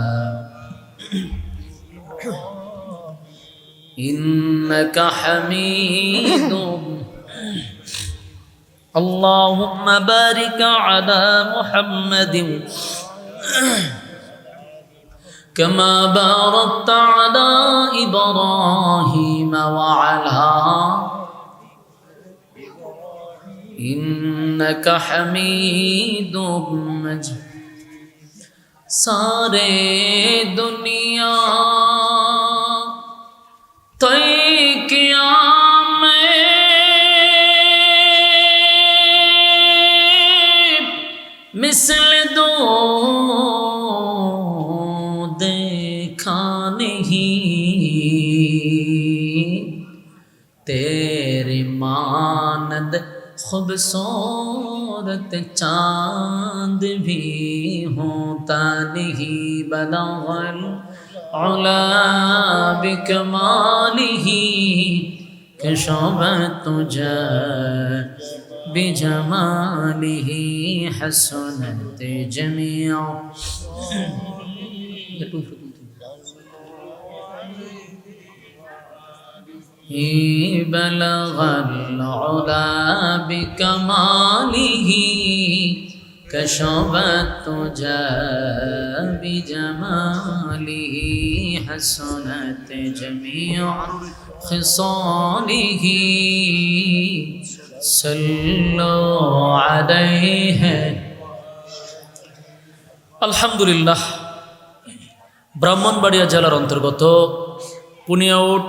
إنك حميد اللهم بارك على محمد كما باركت على إبراهيم وعلى إنك حميد مجيد सारे दुनिया तय किया मैं मिसल दो देखा नहीं तेरी मानद खूबसूरत चांद भी होता नहीं बलगल उला बिकमालिही कशबत तुझे बिजमालिही हसनत जमीआ बलगल उला बिकमालिही कशबत तुझे बिजमालिही हसनत जमीआ खिसालिही सल्लु अलैहि। আলহামদুলিল্লাহ, ব্রাহ্মণবাড়িয়া জেলার অন্তর্গত পুনিয়াউট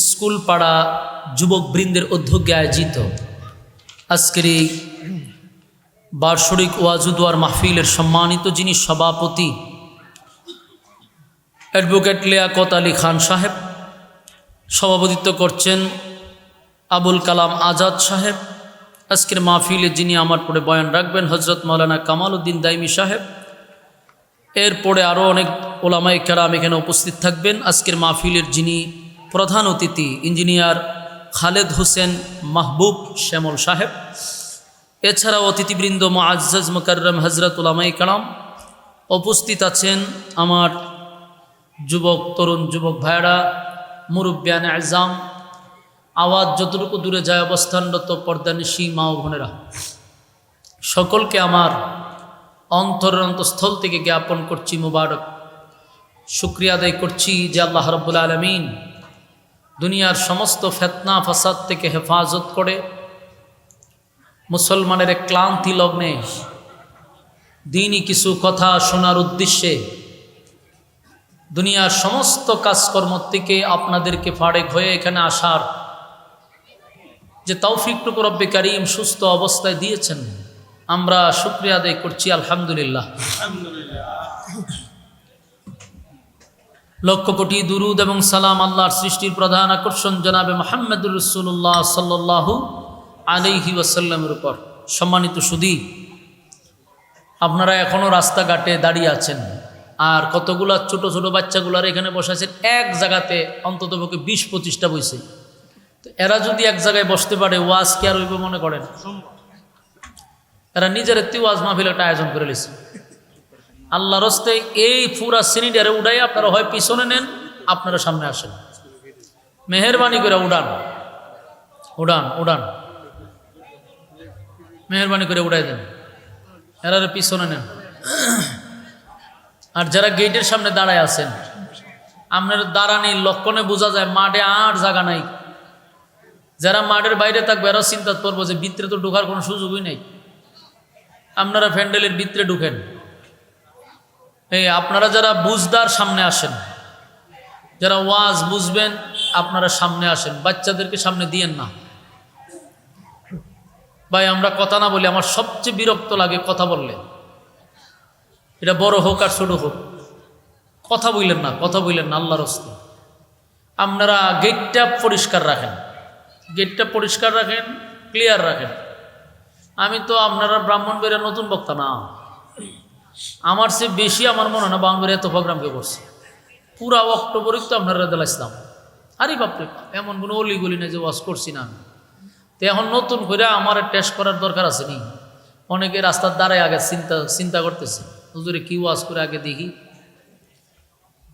স্কুল পাড়া যুবক বৃন্দের উদ্যোগে আয়োজিত আজকের এই বার্ষিক ওয়াজুদুয়ার মাহফিলের সম্মানিত যিনি সভাপতি অ্যাডভোকেট লিয়াকত আলী খান সাহেব, সভাপতিত্ব করছেন আবুল কালাম আজাদ সাহেব। আজকের মাহফিলে যিনি আমার পরে বয়ান রাখবেন হজরত মাওলানা কামাল উদ্দিন দাইমি সাহেব। এরপরে আরও অনেক ওলামায়ে কেরাম এখানে উপস্থিত থাকবেন। আজকের মাহফিলের যিনি প্রধান অতিথি ইঞ্জিনিয়ার খালেদ হোসেন মাহবুব শ্যামল সাহেব। এছাড়াও অতিথিবৃন্দ মুআজ্জাজ মুকাররম হজরত ওলামায়ে কেরাম উপস্থিত আছেন। আমার তরুণ যুবক ভাইরা, মুরব্বিয়ান আযম, আওয়াজ যতটুকু দূরে যায় অবস্থানরত পর্দানিশী মা ও বোনেরা, সকলকে আমার অন্তরের অন্তঃস্থল থেকে জ্ঞাপন করছি মুবারক শুকরিয়া আদায় করছি যে আল্লাহ রাব্বুল আলামিন দুনিয়ার সমস্ত ফিতনা ফাসাদ থেকে হেফাজত করে মুসলমানের এক ক্লান্তি লগ্নে দ্বীনি কিছু কথা শোনার উদ্দেশ্যে দুনিয়ার সমস্ত কাজকর্ম থেকে আপনাদেরকে ফারেক হয়ে এখানে আসার যে তৌফিকটুকু রব্বে কারীম সুস্থ অবস্থায় দিয়েছেন, আমরা শুকরিয়া আদায় করছি আলহামদুলিল্লাহ। লক্ষ কোটি দুরুদ এবং সালাম আল্লাহর সৃষ্টির প্রধান আকর্ষণ জনাবে মুহাম্মদুর রাসূলুল্লাহ সাল্লাল্লাহু আলাইহি ওয়াসাল্লামের উপর। সম্মানিত সুধী, আপনারা এখনও রাস্তাঘাটে দাঁড়িয়ে আছেন, আর কতগুলো ছোট ছোট বাচ্চাগুলার এখানে বসে আছেন। এক জায়গাতে অন্ততপক্ষে 20-25টা বইছে। তো এরা যদি এক জায়গায় বসতে পারে, ওয়াজ কি আর হইব মনে করেন? এরা নিজের একটি ওয়াজ মাহফিল একটা আয়োজন করে নিয়েছে। আল্লাহর হস্তে এই পুরা সিনিডারে উঠাই আপনারা হয় পিছনে নেন, আপনারা সামনে আসেন। মেহেরবানি করে উড়ান উড়ান উড়ান, মেহেরবানি করে উড়াই দেন, এরা পিছনে নেন। আর যারা গেটের সামনে দাঁড়ায় আছেন, আপনার দাঁড়ানি লক্ষণে বোঝা যায় মাঠে আর জায়গা নাই। যারা মাঠের বাইরে থাকবে এরা চিন্তা করবো যে ভিতরে তো ঢোকার কোনো সুযোগই নেই। আপনারা প্যান্ডেলের ভিতরে ঢুকেন। এই আপনারা যারা বুঝদার সামনে আসেন, যারা ওয়াজ বুঝবেন আপনারা সামনে আসেন, বাচ্চাদেরকে সামনে দিয়েন না। ভাই আমরা কথা না বলি, আমার সবচেয়ে বিরক্ত লাগে কথা বললে, এটা বড় হোক আর ছোট হোক, কথা বললেন না, কথা বললেন না আল্লাহর হস্তে। আপনারা গেটটা পরিষ্কার রাখেন, গেটটা পরিষ্কার রাখেন, ক্লিয়ার রাখেন। আমি তো আপনারা ব্রাহ্মণবাড়িয়ার নতুন বক্তা না, আমার চেয়ে বেশি আমার মনে হয় না ব্রাহ্মণবাড়িয়া এত প্রোগ্রামকে করছে। পুরা অক্টোবরই তো আপনারা দিলাম। আরে বাপরে, এমন কোনো অলিগলি নেই যে ওয়াজ করছি না আমি। তো এখন নতুন করে আমার টেস্ট করার দরকার আছে নি? অনেকে রাস্তার দ্বারাই আগে চিন্তা করতেছে, হুজুরে কি ওয়াজ করে আগে দেখি,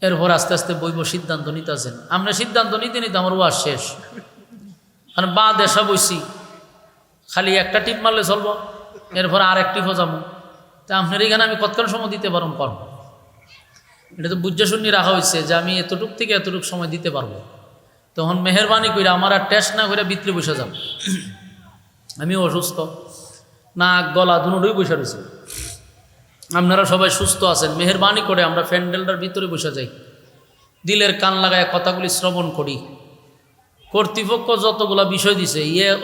এরপর আস্তে আস্তে বইব সিদ্ধান্ত নিতেছেন। আমরা সিদ্ধান্ত নিতে নিতে আমার ওয়াজ শেষ। কারণ বা দেশা বইছি, খালি একটা টিপ মারলে চলবো, এরপর আর এক টিপও যাবো। তা আপনার এখানে আমি কতক্ষণ সময় দিতে পারব করব? এটা তো বুঝে শুনি রাখা হয়েছে যে আমি এতটুক থেকে এতটুকু সময় দিতে পারবো। তখন মেহরবানি করে আমার আর টেস্ট না করে ভিতরে বসে যাব। আমি অসুস্থ, নাক গলা দুটোই বসে রয়েছে। আপনারা সবাই সুস্থ আছেন, মেহরবানি করে আমরা প্যান্ডেলটার ভিতরে বসে যাই, দিলের কান লাগায় কথাগুলি শ্রবণ করি। কর্তৃপক্ষ যতগুলো বিষয় দিছে,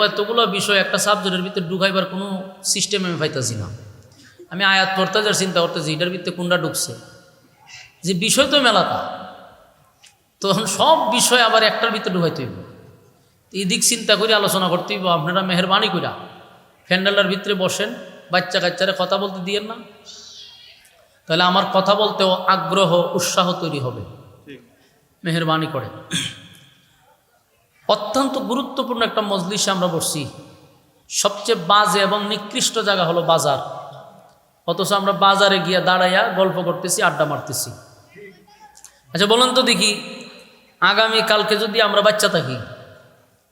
এতগুলো বিষয় একটা সাবজেক্টের ভিতরে ঢুকাইবার কোনো সিস্টেম আমি পাইতেছি না। আমি আয়াত পড়তে যার চিন্তা করতেছি এটার ভিতরে কোনটা ঢুকছে, যে বিষয় তো মেলাটা, তখন সব বিষয় আবার একটার ভিতরে ঢুকাইতে হইব। এদিক চিন্তা করে আলোচনা করতে হইব। আপনারা মেহরবানি কইরা প্যান্ডেলটার ভিতরে বসেন, বাচ্চা কাচ্চারা কথা বলতে দিয়েন না, তাহলে আমার কথা বলতেও আগ্রহ উৎসাহ তৈরি হবে। মেহরবানি করে। অত্যন্ত গুরুত্বপূর্ণ একটা মজলিসে আমরা বসছি। সবচেয়ে বাজে এবং নিকৃষ্ট জায়গা হলো বাজার, অথচ আমরা বাজারে গিয়ে দাঁড়াইয়া গল্প করতেছি, আড্ডা মারতেছি। আচ্ছা বলুন তো দেখি, আগামী কালকে যদি আমরা বাচ্চা থাকি,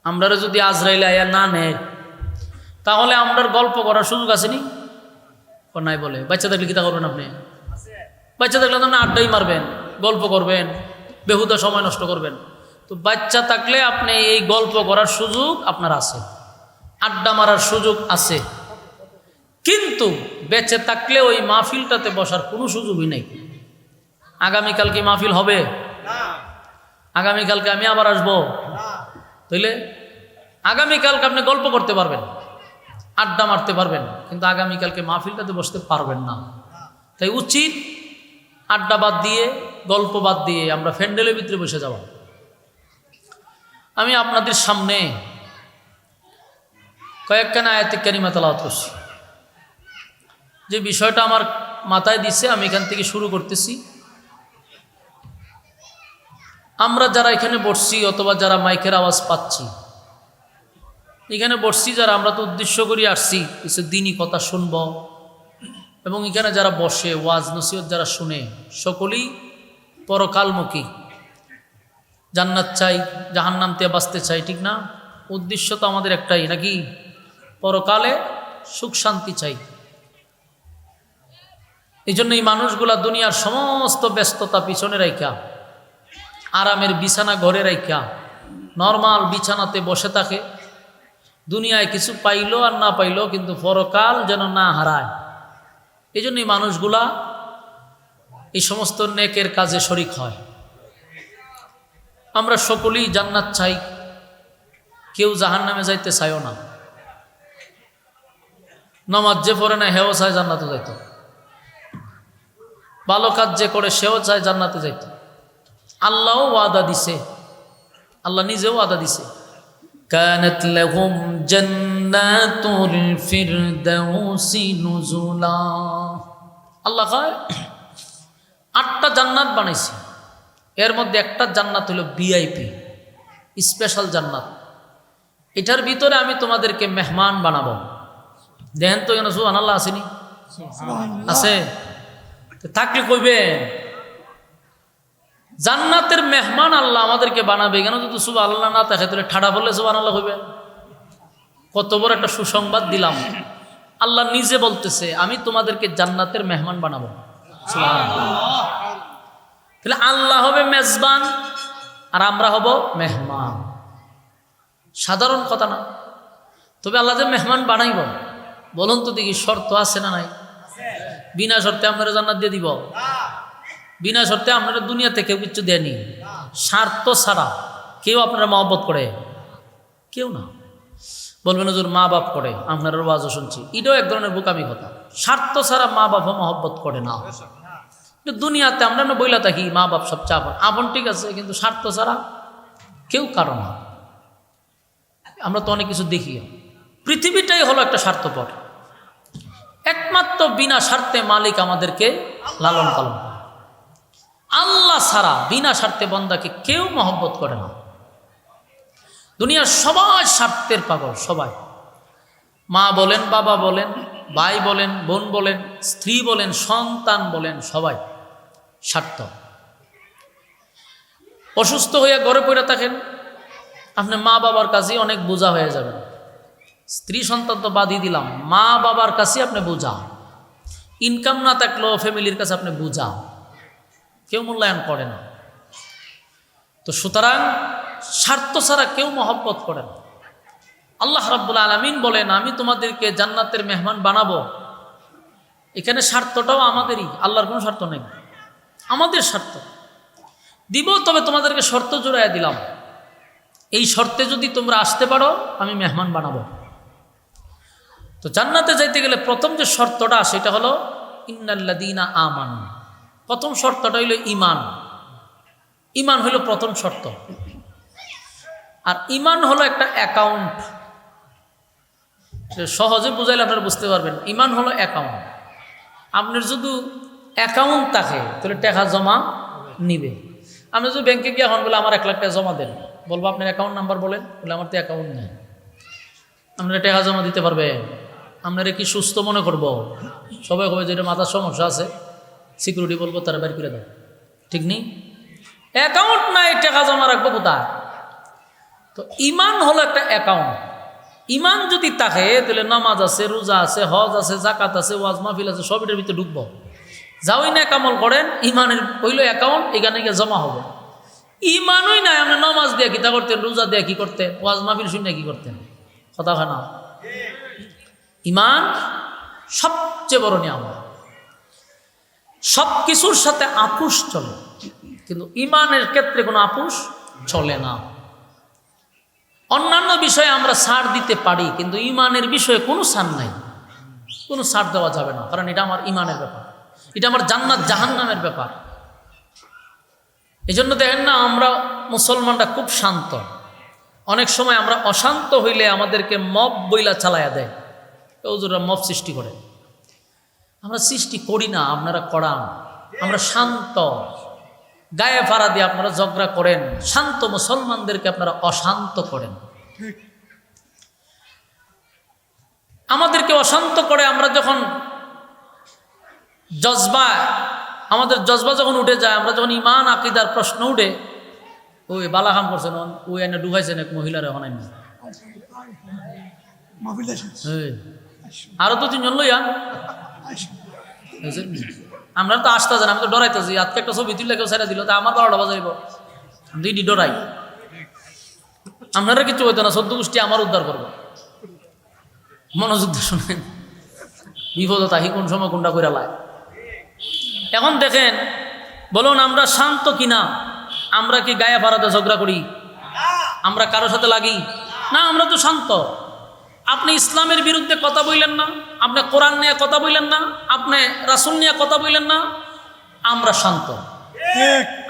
আমরা যদি আজরাইল আয়া না নেয়, তাহলে আমরার গল্প করার সুযোগ আসেনি? নাই বলে। বাচ্চা থাকলে কী তা করবেন আপনি? বাচ্চা থাকলে আপনি আড্ডাই মারবেন, গল্প করবেন, বেহুদা সময় নষ্ট করবেন। তো বাচ্চা থাকলে আপনি এই গল্প করার সুযোগ আপনার আছে, আড্ডা মারার সুযোগ আছে। কিন্তু বেঁচে থাকলে ওই মাহফিলটাতে বসার কোনো সুযোগই নেই। আগামীকাল কি মাহফিল হবে? আগামীকালকে আমি আবার আসবো, তাইলে আগামীকালকে আপনি গল্প করতে পারবেন, আড্ডা মারতে পারবেন, কিন্তু আগামীকালকে মাহফিলটাতে বসতে পারবেন না। তাই উচিত আড্ডা বাদ দিয়ে, গল্প বাদ দিয়ে আমরা ফ্যান্ডেলের ভিতরে বসে যাব। আমি আপনাদের সামনে কয়েকখানা আয়াতে কারিমা তেলাওয়াত করছি। যে বিষয়টা আমার মাথায় দিছে আমি এখান থেকে শুরু করতেছি। আমরা যারা এখানে বসছি অথবা যারা মাইকের আওয়াজ পাচ্ছি, এখানে বসছি যারা, আমরা তো উদ্দেশ্য করে আসছি কিছু দিনই কথা শুনব, এবং এখানে যারা বসে ওয়াজ নসিহত যারা শুনে সকলেই পরকালমুখী, জান্নাত চাই, জাহান্নাম থেকে বাঁচতে চাই, ঠিক না? উদ্দেশ্য তো আমাদের একটাই নাকি? পরকালে সুখ শান্তি চাই। এই জন্য এই মানুষগুলা দুনিয়ার সমস্ত ব্যস্ততা পিছনে রাইখা, আরামের বিছানা ঘরে রাইখা নর্মাল বিছানাতে বসে থাকে। দুনিয়ায় কিছু পাইলো আর না পাইলো, কিন্তু পরকাল যেন না হারায়। এই জন্য এই মানুষগুলা এই সমস্ত নেকের কাজে শরিক হয়। আমরা সকলেই জান্নাত চাই, কেউ জাহান্নামে যাইতে চাইও না। নামাজ যে পড়ে না হেও চায় জান্নাতে যাইত, ভালো কাজ যে করে সেও চায় জান্নাতে যাইত। আল্লাহও ওয়াদা দিছে, আল্লাহ নিজেও ওয়াদা দিছে, কানাত লাহুম জান্নাতুল ফিরদাউসি নুজুলা। আল্লাহ কয় 8টা জান্নাত বানাইছে, এর মধ্যে একটা জান্নাত হলো ভিআইপি, স্পেশাল জান্নাত। এটার ভিতরে আমি তোমাদেরকে মেহমান বানাবো। দেখেন তো এখানে সুবহানাল্লাহ আসেনি? আছে? থাকলে কইবেন জান্নাতের মেহমান আল্লাহ আমাদেরকে বানাবে। কেন? যদি সুবহানাল্লাহ না থাকে তাহলে ঠাডা বললে সুবহানাল্লাহ কইবেন। কত বড় একটা সুসংবাদ দিলাম। আল্লাহ নিজে বলতেছে আমি তোমাদেরকে জান্নাতের মেহমান বানাবো। সুবহানাল্লাহ। তাহলে আল্লাহ হবে মেজবান আর আমরা হব মেহমান। সাধারণ কথা না। তবে আল্লাহ যে মেহমান বানাইব, বলুন তো দেখি শর্ত আছে না নাই? বিনা শর্তে আপনারা জান্নাত দিয়ে দিব? বিনা শর্তে আপনারা দুনিয়াতে কেউ কিছু দেয়নি। স্বার্থ ছাড়া কেউ আপনারা মহব্বত করে? কেউ না। বলবেন হুজুর মা বাপ করে, আপনার ওয়াজও শুনছি, এটাও এক ধরনের বোকামি কথা। স্বার্থ ছাড়া মা বাপও মহব্বত করে না। দুনিয়াতে আমরা না বইলা থাকি মা বাপ সবচেয়ে আপন, আপন ঠিক আছে, কিন্তু স্বার্থ ছাড়া কেউ কারো না। আমরা তো অনেক কিছু দেখি, পৃথিবীটাই হলো একটা স্বার্থপর। একমাত্র বিনা স্বার্থে মালিক আমাদেরকে লালন পালন করে। আল্লাহ ছাড়া বিনা স্বার্থে বান্দাকে কেউ মহব্বত করে না। দুনিয়ার সবাই স্বার্থের পাগল, সবাই। মা বলেন, বাবা বলেন, ভাই বলেন, বোন বলেন, স্ত্রী বলেন, সন্তান বলেন, সবাই স্বার্থ। অসুস্থ হয়ে ঘরে পড়ে থাকেন, আপনি মা বাবার কাছেই অনেক বোঝা হয়ে যাবেন। স্ত্রী সন্তান তো বাদই দিলাম, মা বাবার কাছে আপনি বোঝা। ইনকাম না থাকলেও ফ্যামিলির কাছে আপনি বোঝা, কেউ মূল্যায়ন করে না। তো সুতরাং স্বার্থ ছাড়া কেউ মহব্বত করে না। আল্লাহ রাব্বুল আলামিন বলেন আমি তোমাদেরকে জান্নাতের মেহমান বানাবো। এখানে স্বার্থটাও আমাদেরই, আল্লাহর কোনো স্বার্থ নেই, আমাদের স্বার্থ দিব। তবে তোমাদেরকে শর্ত জোড়াইয়া দিলাম, এই শর্তে যদি তোমরা আসতে পারো আমি মেহমান বানাবো। তো জান্নাতে যাইতে গেলে প্রথম যে শর্তটা সেটা হলো ইন্নাল্লাযীনা আমানু। প্রথম শর্তটা হইল ঈমান। ঈমান হইল প্রথম শর্ত। আর ঈমান হলো একটা অ্যাকাউন্ট। সহজে বুঝাইলে আপনারা বুঝতে পারবেন। ঈমান হলো অ্যাকাউন্ট। আপনার যদি অ্যাকাউন্ট থাকে তাহলে টাকা জমা নিবে। আপনি যদি ব্যাংকে গিয়ে এখন বলে আমার 1 লাখ টাকা জমা দেন, বলবো আপনার অ্যাকাউন্ট নাম্বার বলেন, বলে আমার তো অ্যাকাউন্ট নেই। আপনারা টাকা জমা দিতে পারবেন? আপনারা কি সুস্থ মনে করব? সবাই হবে যেটা মাথার সমস্যা আছে, সিকিউরিটি বলবো তারা বের করে দেয়, ঠিক নেই? অ্যাকাউন্ট নাই, টাকা জমা রাখবো কোথায়? তো ঈমান হলো একটা অ্যাকাউন্ট। ঈমান যদি থাকে তাহলে নামাজ আছে, রোজা আছে, হজ আছে, জাকাত আছে, ওয়াজ মাহফিল আছে, সব এটার ভিতরে ঢুকবো। যাওই না কামল করেন, ঈমানের হইল অ্যাকাউন্ট, এখানে গিয়ে জমা হবে। ঈমানই নাই, আপনি নামাজ দিয়ে কিতা করতেন, রোজা দিয়ে কি করতেন, ওয়াজ মাহফিল শুনে কি করতেন? কথা হয় না? ঈমান সবচেয়ে বড় নিয়ামত। সব কিছুর সাথে আপোষ চলে, কিন্তু ঈমানের ক্ষেত্রে কোনো আপোষ চলে না। অন্যান্য বিষয়ে আমরা ছাড় দিতে পারি, কিন্তু ইমানের বিষয়ে কোনো ছাড় নাই, কোনো ছাড় দেওয়া যাবে না, কারণ এটা আমার ইমানের ব্যাপার, এটা আমার জান্নাত জাহান্নামের ব্যাপার। এই জন্য দেখেন না, আমরা মুসলমানরা খুব শান্ত। অনেক সময় আমরা অশান্ত হইলে আমাদেরকে মব বইলা চালায়া দেয়, হুজুররা মব সৃষ্টি করে। আমরা সৃষ্টি করি না, আপনারা করান। আমরা শান্ত, গায়ে ফাড়া দিয়ে আপনারা ঝগড়া করেন, শান্ত মুসলমানদেরকে আপনারা অশান্ত করেন। আমাদেরকে অশান্ত করে আমরা যখন আমাদের জজবা যখন উঠে যায়, আমরা যখন ইমান আকিদার প্রশ্ন উঠে, ওই বালাখাম করছেন, ওই এনে ডুবাইছেন এক মহিলার এখন আরো তো তিনজন লইয়া আমরা তো আসতে যান, আমি তো ডরাইতেছি। আজকে একটা ছবি তুললে কেউ ছেড়ে দিল, তা আমার 12টা বাজাইব, দুইটি ডরাই। আপনারা কিছু হইতো না, 14 গোষ্ঠী আমার উদ্ধার করবো। মনোযোগ দিয়ে শুনেন, বিপদ তাহি কোন সময় কোনটা করে লায়। এখন দেখেন, বলুন আমরা শান্ত কিনা? আমরা কি গায়ে ফাড়াতে ঝগড়া করি? আমরা কারোর সাথে লাগি না, আমরা তো শান্ত। আপনি ইসলামের বিরুদ্ধে কথা বললেন না, আপনি কোরআন নিয়ে কথা বললেন না, আপনি রাসূল নিয়ে কথা বললেন না, আমরা শান্ত।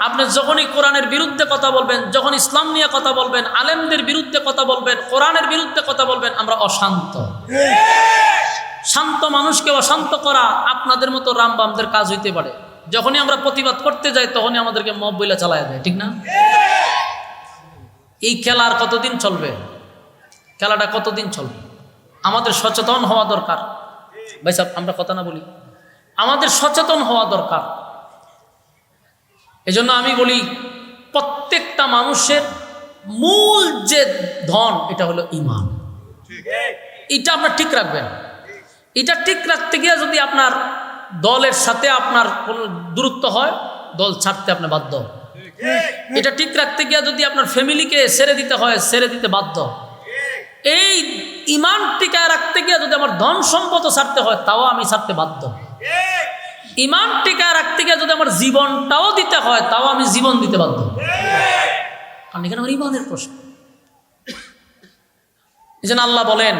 আপনি যখনই কোরআনের বিরুদ্ধে কথা বলবেন, যখন ইসলাম নিয়ে কথা বলবেন, আলেমদের বিরুদ্ধে কথা বলবেন, কোরআনের বিরুদ্ধে কথা বলবেন, আমরা অশান্ত। শান্ত মানুষকে অশান্ত করা আপনাদের মতো রামবামদের কাজ হইতে পারে। যখনই আমরা প্রতিবাদ করতে যাই, তখনই আমাদেরকে মব বইলা চালায় দেয়, ঠিক না? এই খেলা আর কতদিন চলবে? খেলাটা কতদিন চলবে? আমাদের সচেতন হওয়া দরকার। ভাই সাহেব, আমরা কথা না বলি, আমাদের সচেতন হওয়া দরকার। এজন্য আমি বলি, প্রত্যেকটা মানুষের মূল যে ধন, এটা হলো ঈমান। এটা আপনার ঠিক রাখবেন। এটা ঠিক রাখতে গিয়ে যদি আপনার দলের সাথে আপনার কোনো দূরত্ব হয়, দল ছাড়তে আপনি বাধ্য। এটা ঠিক রাখতে গিয়ে যদি আপনার ফ্যামিলিকে ছেড়ে দিতে হয়, ছেড়ে দিতে বাধ্য। এই ঈমান টিকায় রাখতে গিয়ে যদি আমার ধন সম্পদ ছাড়তে হয়, তাও আমি ছাড়তে বাধ্য। ঈমান টিকায় রাখতে গিয়ে যদি আমার জীবনটাও দিতে হয়, তাও আমি জীবন দিতে বাধ্য, কারণ এখানে আমার ঈমানের প্রশ্ন। এই জন্য আল্লাহ বলেন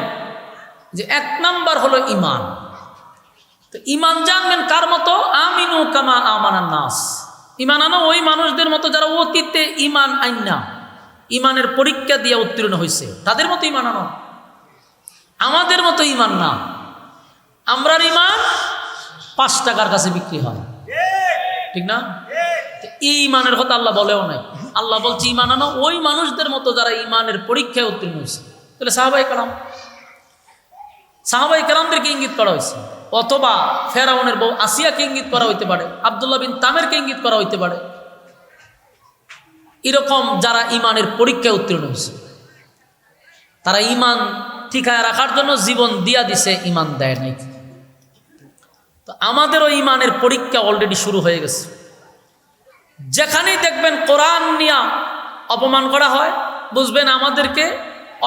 যে 1 নাম্বার হলো ঈমান। তো ঈমান জানবেন কার মতো? আমিনু কামা আমানান নাস। ঈমান আনো ওই মানুষদের মতো যারা অতীতে ঈমান আইনা ঈমানের পরীক্ষা দিয়ে উত্তীর্ণ হয়েছে, তাদের মতো ঈমান আনো। আমাদের মতো ঈমান না। আমরার ঈমান 5 টাকার কাছে বিক্রি হয়, ঠিক না? এই ঈমানের কথা আল্লাহ বলেও নাই। আল্লাহ বলছে ঈমান আনো ওই মানুষদের মতো যারা ঈমানের পরীক্ষায় উত্তীর্ণ হয়েছে। তাহলে সাহাবায়ে কেরামদেরকে ইঙ্গিত করা হয়েছে, অথবা ফেরাউনের বউ আসিয়াকে ইঙ্গিত করা হইতে পারে, আব্দুল্লাহ বিন তামেরকে ইঙ্গিত করা হইতে পারে। এরকম যারা ঈমানের পরীক্ষায় উত্তীর্ণ হয়েছে, তারা ঈমান ঠিকায় রাখার জন্য জীবন দিয়া দিছে, ঈমান দেয় নাই। তো আমাদেরও ঈমানের পরীক্ষা অলরেডি শুরু হয়ে গেছে। যেখানেই দেখবেন কোরআন নিয়ে অপমান করা হয়, বুঝবেন আমাদেরকে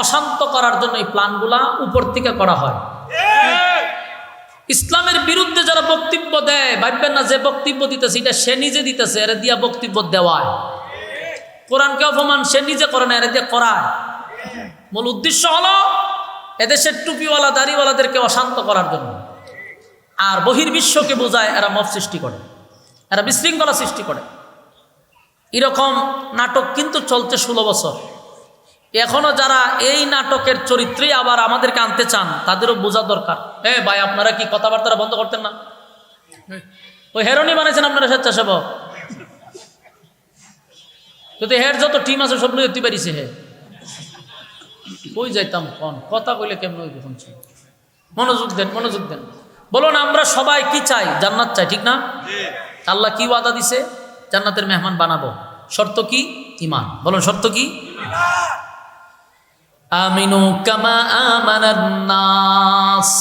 অশান্ত করার জন্য এই প্ল্যানগুলা উপর থেকে করা হয়। ইসলামের বিরুদ্ধে যারা বক্তব্য দেয়, ভাববেন না যে বক্তব্য দিতেছে এটা সে নিজে দিতেছে, এরা দিয়া বক্তব্য দেওয়ায়। কোরআনকে অপমান সে নিজে করে না, এরা দিয়ে করায়। মূল উদ্দেশ্য হলো এদেশের টুপিওয়ালা দাড়িওয়ালাদেরকে অশান্ত করার জন্য। আর বহির্বিশ্বকে বোঝায় এরা মব সৃষ্টি করে, এরা বিশৃঙ্খলা সৃষ্টি করে। এরকম নাটক কিন্তু চলছে 16 বছর। এখনো যারা এই নাটকের চরিত্রে আবার আমাদেরকে আনতে চান, তাদেরও বোঝা দরকার। ভাই, আপনারা কি কথাবার্তা বন্ধ করতেন না? ওই হেরোনি বানাইছেন আপনারা স্বেচ্ছাসেবক। যদি হের যত টিম আছে সব নিয়ে পারিছে, হে কই যাইতাম কোন কথা কইলে কেমন হইব? মনোযোগ দেন, মনোযোগ দেন। বলুন, আমরা সবাই কি চাই? জান্নাত চাই, ঠিক না? আল্লাহ কি ওয়াদা দিছে? জান্নাতের মেহমান বানাবো। শর্ত কি? ঈমান। বলুন, শর্ত কি? আমিনু কামা আমানান নাস।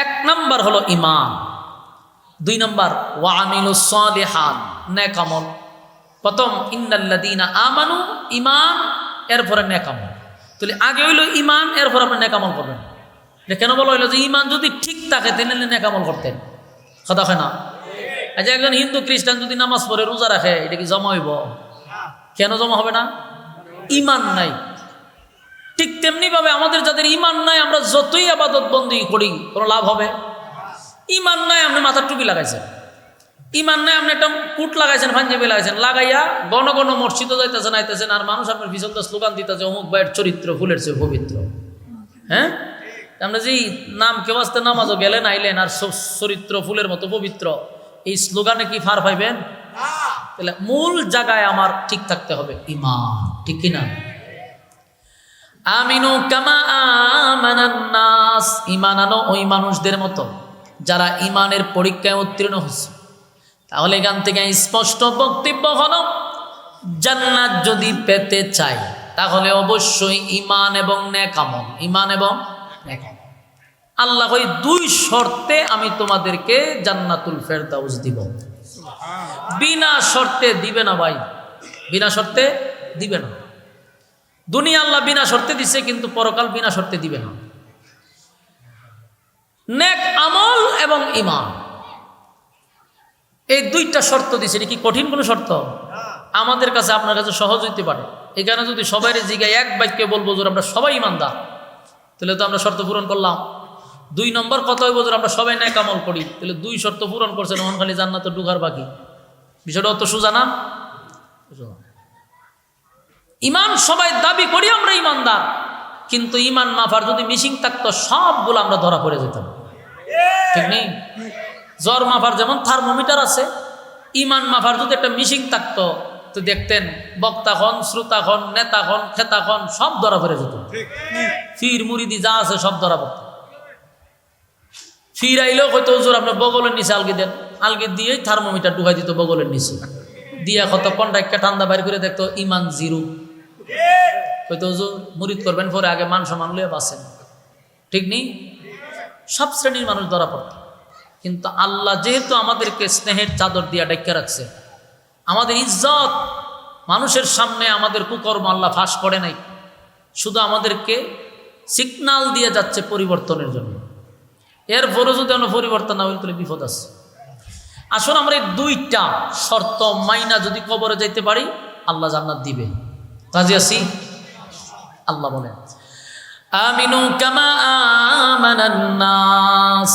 1 নাম্বার হলো ঈমান। 2 নাম্বার ওয়া আমিলুস সালিহাত, নেক আমল। প্রথম ইন্নাল্লাযীনা আমানু, ঈমান, এরপরে নেক আমল। তাহলে আগে হইলো ঈমান, এরপর আপনি নেক আমল করবেন। এটা কেন বলা হইলো? যে ঈমান যদি ঠিক থাকে তাহলে নেক আমল করতেন। কথা হয় না? আচ্ছা, একজন হিন্দু খ্রিস্টান যদি নামাজ পড়ে রোজা রাখে, এটা কি জমা হইব? কেন জমা হবে না? ঈমান নাই। ঠিক তেমনিভাবে আমাদের যাদের ইমান নাই, আমরা যতই আবাদত বন্দী করি কোনো লাভ হবে? ইমান নাই, আপনি মাথার টুপি লাগাইছেন, ইমান নাই, আপনি একটা কুট লাগাইছেন, পাঞ্জাবি লাগাইছেন, লাগাইয়া ঘন ঘন মসজিদে যাইতেছেন আইতেছেন, আর মানুষ আপনার পিছন দিয়ে স্লোগান দিতেছে অমুক ভাইয়ের চরিত্র ফুলের চেয়ে পবিত্র। হ্যাঁ, আমরা যে নাম কেউ আসতে নামাজও গেলেন আইলেন আর চরিত্র ফুলের মতো পবিত্র, এই স্লোগানে কি ফার পাইবেন? তাহলে মূল জায়গায় আমার ঠিক থাকতে হবে ইমান, ঠিক কিনা? আমিনু কামা আমানান নাস, ঈমান আনো ওই মানুষদের মতো যারা ঈমানের পরীক্ষায় উত্তীর্ণ হচ্ছে। তাহলে এখান থেকে স্পষ্ট বক্তব্য হলো, জান্নাত যদি পেতে চাই তাহলে অবশ্যই ঈমান এবং নেক আমল, ঈমান এবং নেক আমল। আল্লাহ ওই দুই শর্তে আমি তোমাদেরকে জান্নাতুল ফেরদাউস দিব। বিনা শর্তে দিবে না ভাই, বিনা শর্তে দিবে না। দুনিয়া আল্লাহ বিনা শর্তে দিছে, কিন্তু পরকাল বিনা শর্তে দিবে না। নেক আমল এবং ঈমান, এই দুইটা শর্ত দিছে। এটা কি কঠিন কোনো শর্ত? আমাদের কাছে আপনার কাছে সহজ হইতে পারে। এখানে যদি সবাই জিগায় এক বাক্যে বলবো যে আমরা সবাই ঈমানদার, তাহলে তো আমরা শর্ত পূরণ করলাম। দুই নম্বর কথা হইব যে আমরা সবাই নেক আমল করি, তাহলে দুই শর্ত পূরণ করছেন, ওখান খালি জান্নাতে ঢুকার বাকি। বিষয়টা অত সোজা না। ঈমান সবাই দাবি করি আমরা ঈমানদার, কিন্তু ঈমান মাফার যদি মিশিং থাকতো সবগুলো আমরা ধরা পড়ে যেতাম, ঠিক নেই? জ্বর মাফার যেমন থার্মোমিটার আছে, ঈমান মাফার যদি একটা মিশিং থাকতো তো দেখতেন বক্তা হন, শ্রোতা হন, নেতা হন, খেতা হন, সব ধরা পড়ে যেত। ফির মুরিদি যা আছে সব ধরা পড়ত। ফির আইলেও হয়তো হুজুর আপনার বগলের নিচে আলগি দেন, আলগি দিয়েই থার্মোমিটার ঢুকাই দিত বগলের নিচে, দিয়া কত কন্ট্রাক্টে ঠান্ডা বাইর করে দেখতো ঈমান জিরো। হয়তো হুজুর মুরিদ করবেন, পরে আগে মান সম্মান লইয়া বাঁচেন, ঠিক নেই? সব শ্রেণীর মানুষ ধরা পড়ত। কিন্তু আল্লাহ যেহেতু আমাদেরকে স্নেহের চাদর দিয়া ডেকে রাখছে, আমাদের ইজ্জত মানুষের সামনে, আমাদের কুকর্ম আল্লাহ ফাঁস করে নাই, শুধু আমাদেরকে সিগনাল দিয়ে যাচ্ছে পরিবর্তনের জন্য। এরপরও যদি আমরা পরিবর্তন না হই তাহলে বিপদ আছে। আসলে আমরা এই দুইটা শর্ত মাইনা যদি কবরে যাইতে পারি, আল্লাহ জান্নাত দিবে। রাজি আছি? আল্লাহ বলেন আমিনু কামা আমানান নাস,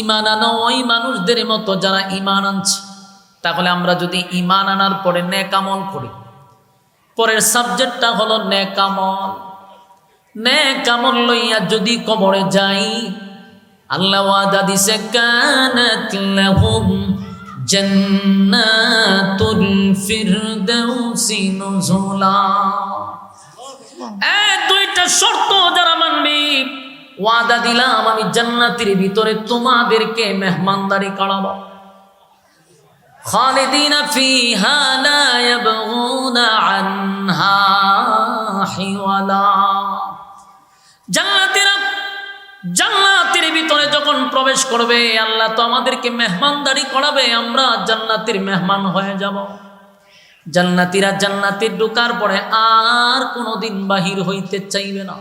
ঈমান আনো ওই মানুষদের মতো যারা ঈমান আনছে। তাহলে আমরা যদি ঈমান আনার পরে নেক আমল করি, পরের সাবজেক্টটা হলো নেক আমল। নেক আমল লইয়া যদি কবরে যাই, আল্লাহ ওয়াদা দিছে কানাত লাহুম জান্নাতুল ফিরদাউসি নুজুলা। এই দুইটা শর্ত যারা মানবি, ওয়াদা দিলাম আমি জান্নাতের ভিতরে তোমাদেরকে মেহমানদারি করাবো। খালিদিনা ফিহা লা ইয়াবগুনা আনহা হিওয়ালা। জান্নাতের ভিতরে যখন প্রবেশ করবে, আল্লাহ তো আমাদেরকে মেহমানদারি করাবে, আমরা জান্নাতের মেহমান হয়ে যাব। জান্নাতীরা জান্নাতে ঢোকার পরে আর কোনোদিন বাহির হইতে চাইবে না।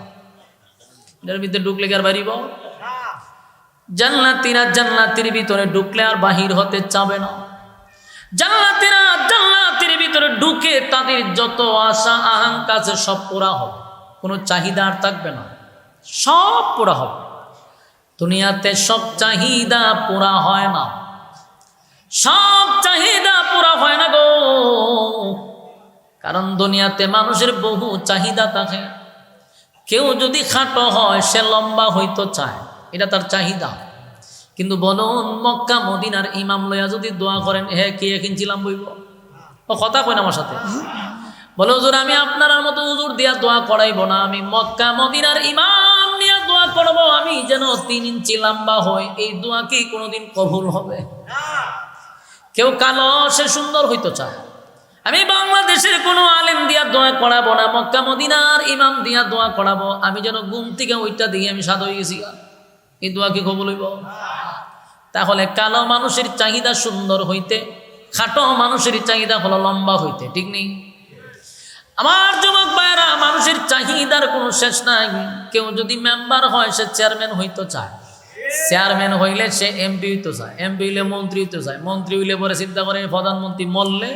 এর ভিতরে ঢুকলে কি আর বাড়িব? জান্নাতীরা জান্নাতের ভিতরে ঢুকলে আর বাহির হতে চাবে না। জান্নাতীরা জান্নাতের ভিতরে ঢুকে তাদের যত আশা আকাঙ্ক্ষা আছে সব পুরা হবে, কোনো চাহিদা আর থাকবে না, সব পুরা হবে। দুনিয়াতে সব চাহিদা পুরা হয় না, সব চাহিদা পুরা হয় না গো। কারণ দুনিয়াতে মানুষের বহু চাহিদা থাকে। কেউ যদি খাটো হয় সে লম্বা হইতে চায়, এটা তার চাহিদা। কিন্তু বলুন মক্কা মদিনার ইমাম লইয়া যদি দোয়া করেন, হে কে কিনছিলাম বইব, ও কথা কই না আমার সাথে, বলে হুজুর আমি আপনার মতো হুজুর দিয়া দোয়া করাইব না, আমি মক্কা মদিনার ইমাম নিয়ে দোয়া করব, আমি যেন 3 ইঞ্চি লম্বা হই। এই দোয়া কি কোনোদিন কবুল হবে? কেউ কালো সে সুন্দর হইতে চায়। আমি বাংলাদেশের কোনো আলেম দিয়া দোয়া করাবো না, মক্কা মদিনার ইমাম দিয়া দোয়া করাবো, আমি যেন ঘুম থেকে ওইটা দিয়ে আমি সাদা হয়ে গেছি। এই দোয়া কি কবুল হইব? তাহলে কালো মানুষের চাহিদা সুন্দর হইতে, খাটো মানুষের চাহিদা হলো লম্বা হইতে, ঠিক নেই? আমার যুবক ভাইরা, মানুষের চাহিদার কোনো শেষ নাই। কেউ যদি মেম্বার হয় সে চেয়ারম্যান হইতে চায়, চেয়ারম্যান হইলে সে এমপি হইতে চায়, এমপি হইলে মন্ত্রী হইতে চায়, মন্ত্রী হইলে পরে চিন্তা করে প্রধানমন্ত্রী মরলে